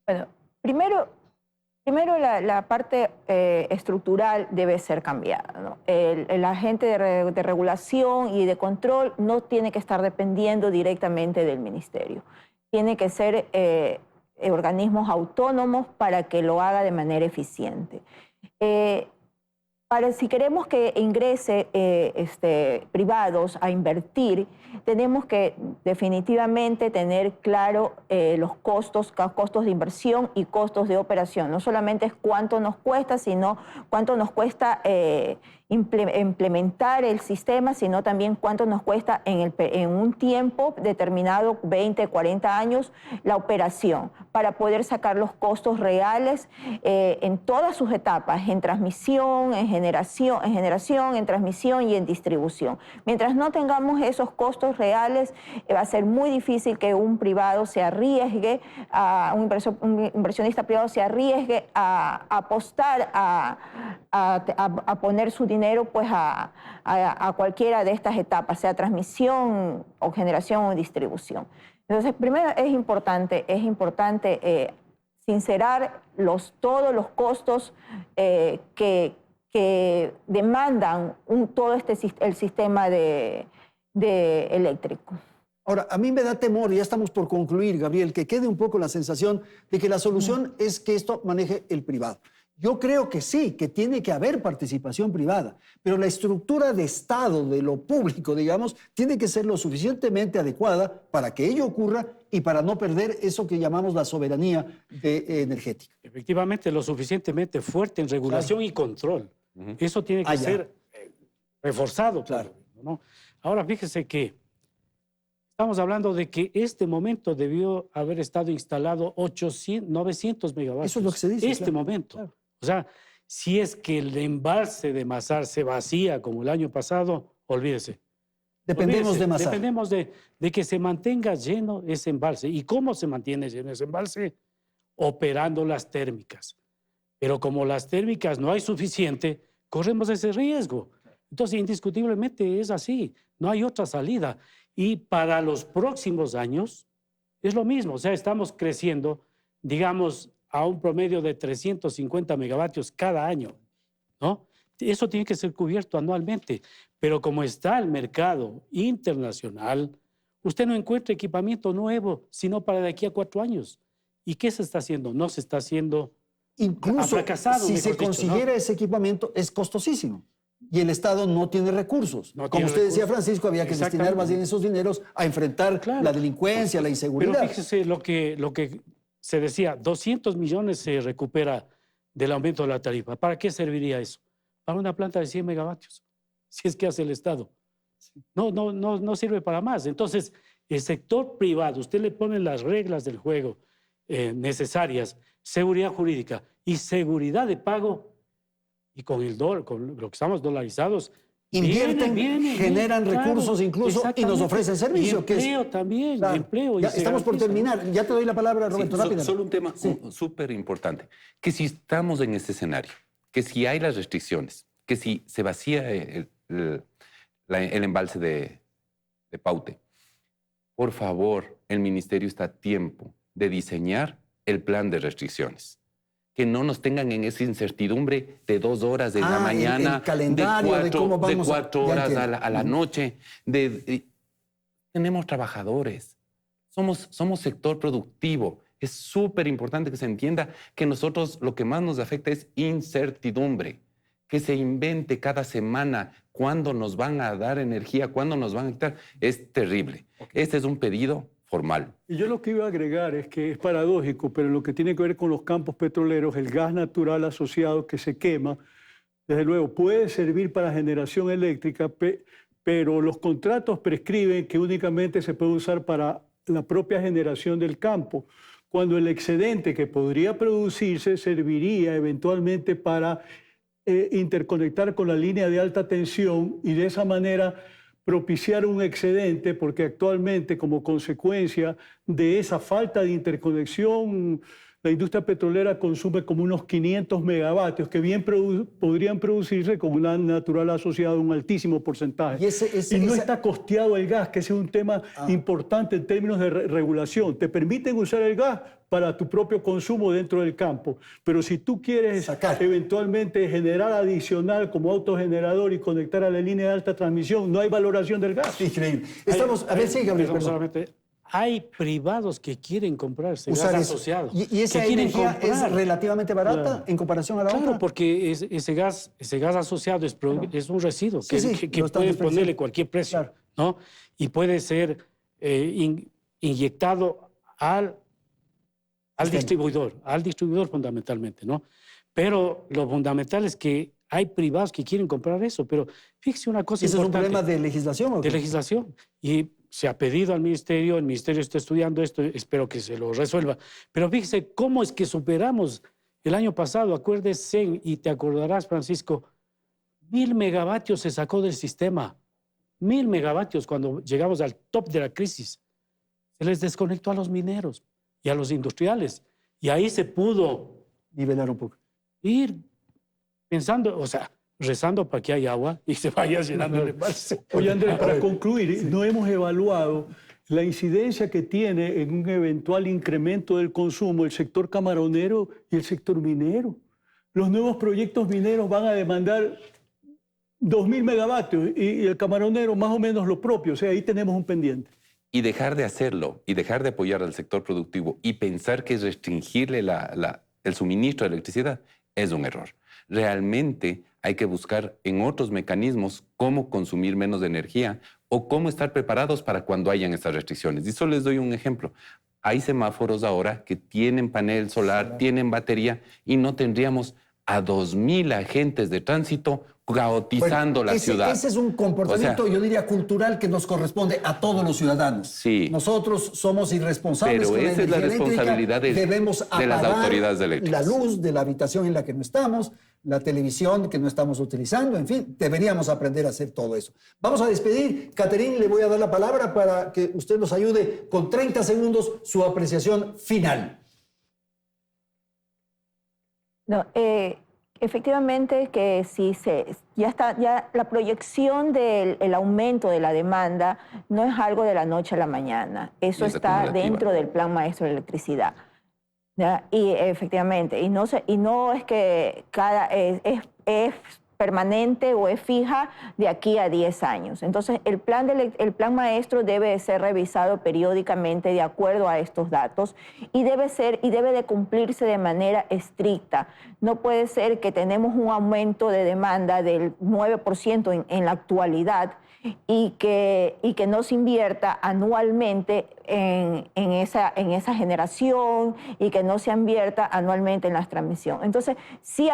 Bueno, primero la parte estructural debe ser cambiada, ¿no? El agente de regulación y de control no tiene que estar dependiendo directamente del ministerio. Tiene que ser organismos autónomos para que lo haga de manera eficiente. Si queremos que ingrese privados a invertir, tenemos que definitivamente tener claro los costos de inversión y costos de operación. No solamente es cuánto nos cuesta, sino cuánto nos cuesta implementar el sistema, sino también cuánto nos cuesta en un tiempo determinado, 20, 40 años, la operación, para poder sacar los costos reales en todas sus etapas, en transmisión, en generación, en transmisión y en distribución. Mientras no tengamos esos costos reales, va a ser muy difícil que un privado se arriesgue, un inversionista privado se arriesgue a apostar, a poner su dinero pues a cualquiera de estas etapas, sea transmisión o generación o distribución. Entonces, primero es importante sincerar todos los costos que demandan todo el sistema eléctrico. Ahora, a mí me da temor, y ya estamos por concluir, Gabriel, que quede un poco la sensación de que la solución es que esto maneje el privado. Yo creo que sí, que tiene que haber participación privada, pero la estructura de Estado, de lo público, digamos, tiene que ser lo suficientemente adecuada para que ello ocurra y para no perder eso que llamamos la soberanía energética. Efectivamente, lo suficientemente fuerte en regulación y control. Eso tiene que ser reforzado. Claro. ¿No? Ahora, fíjese que estamos hablando de que este momento debió haber estado instalado 900 megavatios. Eso es lo que se dice. Este momento. Claro. O sea, si es que el embalse de Masar se vacía como el año pasado, olvídese. Dependemos de Masar. Dependemos de que se mantenga lleno ese embalse. ¿Y cómo se mantiene lleno ese embalse? Operando las térmicas. Pero como las térmicas no hay suficiente, corremos ese riesgo. Entonces, indiscutiblemente es así. No hay otra salida. Y para los próximos años es lo mismo. O sea, estamos creciendo, digamos, a un promedio de 350 megavatios cada año, ¿no? Eso tiene que ser cubierto anualmente. Pero como está el mercado internacional, usted no encuentra equipamiento nuevo, sino para de aquí a 4 años. ¿Y qué se está haciendo? No se está haciendo. Incluso si se consiguiera ese equipamiento, es costosísimo. Y el Estado no tiene recursos. Como usted decía, Francisco, había que destinar más bien esos dineros a enfrentar la delincuencia, la inseguridad. Pero fíjese lo que se decía, 200 millones se recupera del aumento de la tarifa. ¿Para qué serviría eso? Para una planta de 100 megavatios, si es que hace el Estado. No sirve para más. Entonces, el sector privado, usted le pone las reglas del juego necesarias, seguridad jurídica y seguridad de pago, y con el dólar, con lo que estamos dolarizados, invierten, generan recursos incluso y nos ofrecen servicios. Y empleo también, empleo. Ya estamos por terminar. Ya te doy la palabra, Roberto. Sí, solo un tema súper importante. Que si estamos en este escenario, que si hay las restricciones, que si se vacía el embalse de Paute, por favor, el ministerio está a tiempo de diseñar el plan de restricciones. Que no nos tengan en esa incertidumbre de 2 horas de la mañana, el calendario de 4 horas a la noche. Tenemos trabajadores, somos sector productivo. Es súper importante que se entienda que nosotros lo que más nos afecta es incertidumbre. Que se invente cada semana cuándo nos van a dar energía, cuándo nos van a quitar. Es terrible. Este es un pedido formal. Y yo lo que iba a agregar es que es paradójico, pero en lo que tiene que ver con los campos petroleros, el gas natural asociado que se quema, desde luego puede servir para generación eléctrica, pero los contratos prescriben que únicamente se puede usar para la propia generación del campo, cuando el excedente que podría producirse serviría eventualmente para interconectar con la línea de alta tensión y de esa manera propiciar un excedente, porque actualmente, como consecuencia de esa falta de interconexión, la industria petrolera consume como unos 500 megavatios, que bien podrían producirse con un gas natural asociado a un altísimo porcentaje. Y no está costeado el gas, que ese es un tema importante en términos de regulación. Te permiten usar el gas para tu propio consumo dentro del campo, pero si tú quieres eventualmente generar adicional como autogenerador y conectar a la línea de alta transmisión, no hay valoración del gas. Increíble. Estamos, a ver, sí, Gabriel, solamente hay privados que quieren comprar ese gas asociado. ¿Y esa energía es relativamente barata en comparación a la otra? Claro, porque ese gas asociado es un residuo que puede ponerle cualquier precio, ¿no? Y puede ser inyectado al distribuidor fundamentalmente, ¿no? Pero lo fundamental es que hay privados que quieren comprar eso, pero fíjese una cosa importante. ¿Eso es un problema de legislación o qué? De legislación. Y se ha pedido al ministerio, el ministerio está estudiando esto, espero que se lo resuelva. Pero fíjese cómo es que superamos el año pasado, acuérdese, y te acordarás, Francisco, 1000 megavatios se sacó del sistema. 1000 megavatios cuando llegamos al top de la crisis. Se les desconectó a los mineros y a los industriales. Y ahí se pudo Nivelar un poco. ir pensando, o sea, rezando para que haya agua y se vaya llenando el embalse. Oye, Andrés, para concluir, no hemos evaluado la incidencia que tiene en un eventual incremento del consumo el sector camaronero y el sector minero. Los nuevos proyectos mineros van a demandar 2000 megavatios y el camaronero más o menos lo propio. O sea, ahí tenemos un pendiente. Y dejar de hacerlo y dejar de apoyar al sector productivo y pensar que restringirle el suministro de electricidad es un error. Realmente hay que buscar en otros mecanismos cómo consumir menos energía o cómo estar preparados para cuando hayan estas restricciones. Y solo les doy un ejemplo. Hay semáforos ahora que tienen panel solar, tienen batería y no tendríamos a 2000 agentes de tránsito caotizando la ciudad. Ese es un comportamiento, O sea, yo diría, cultural que nos corresponde a todos los ciudadanos. Sí. Nosotros somos irresponsables Pero con la esa es la energía eléctrica. responsabilidad Debemos de las apagar autoridades eléctricas. la luz de la habitación en la que no estamos, la televisión que no estamos utilizando, en fin, deberíamos aprender a hacer todo eso. Vamos a despedir. Catherine, le voy a dar la palabra para que usted nos ayude con 30 segundos su apreciación final. No, efectivamente que si ya la proyección del aumento de la demanda no es algo de la noche a la mañana. Eso Es está acumulativa. dentro del Plan Maestro de Electricidad. ¿Ya? Y efectivamente, y no es que es permanente o es fija de aquí a 10 años. Entonces, el plan maestro debe de ser revisado periódicamente de acuerdo a estos datos y debe de cumplirse de manera estricta. No puede ser que tenemos un aumento de demanda del 9% en la actualidad y que no se invierta anualmente en esa generación y que no se invierta anualmente en la transmisión. Entonces, sí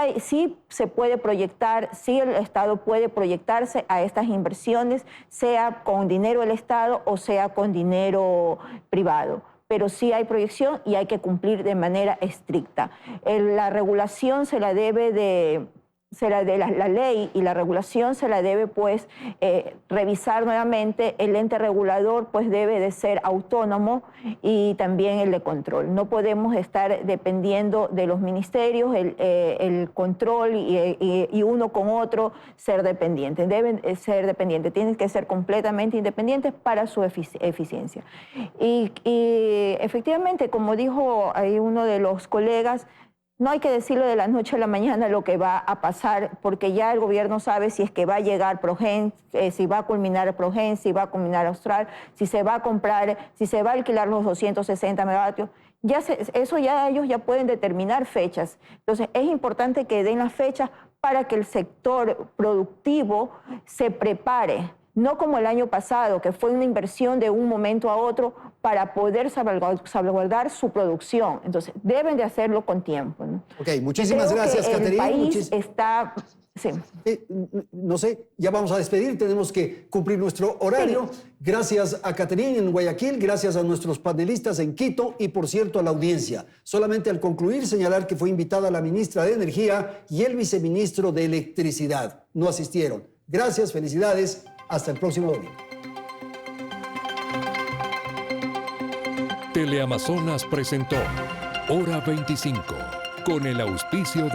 se puede proyectar, sí el Estado puede proyectarse a estas inversiones, sea con dinero del Estado o sea con dinero privado. Pero sí hay proyección y hay que cumplir de manera estricta. La regulación se la debe de... la ley y la regulación se la debe pues revisar nuevamente. El ente regulador pues debe de ser autónomo y también el de control. No podemos estar dependiendo de los ministerios, el control y uno con otro ser dependientes. Deben ser dependientes, tienen que ser completamente independientes para su eficiencia. Y efectivamente, como dijo ahí uno de los colegas, no hay que decirlo de la noche a la mañana lo que va a pasar, porque ya el gobierno sabe si es que va a llegar Progen, si va a culminar Progen, si va a culminar Austral, si se va a comprar, si se va a alquilar los 260 megavatios. Eso ya ellos ya pueden determinar fechas. Entonces, es importante que den las fechas para que el sector productivo se prepare. No como el año pasado, que fue una inversión de un momento a otro para poder salvaguardar su producción. Entonces, deben de hacerlo con tiempo, ¿no? Ok, muchísimas Creo gracias, que Catherine. el país está... Sí. No sé, ya vamos a despedir, tenemos que cumplir nuestro horario. Gracias a Catherine en Guayaquil, gracias a nuestros panelistas en Quito y, por cierto, a la audiencia. Solamente al concluir, señalar que fue invitada la ministra de Energía y el viceministro de Electricidad. No asistieron. Gracias, felicidades. Hasta el próximo domingo. Teleamazonas presentó Hora 25 con el auspicio de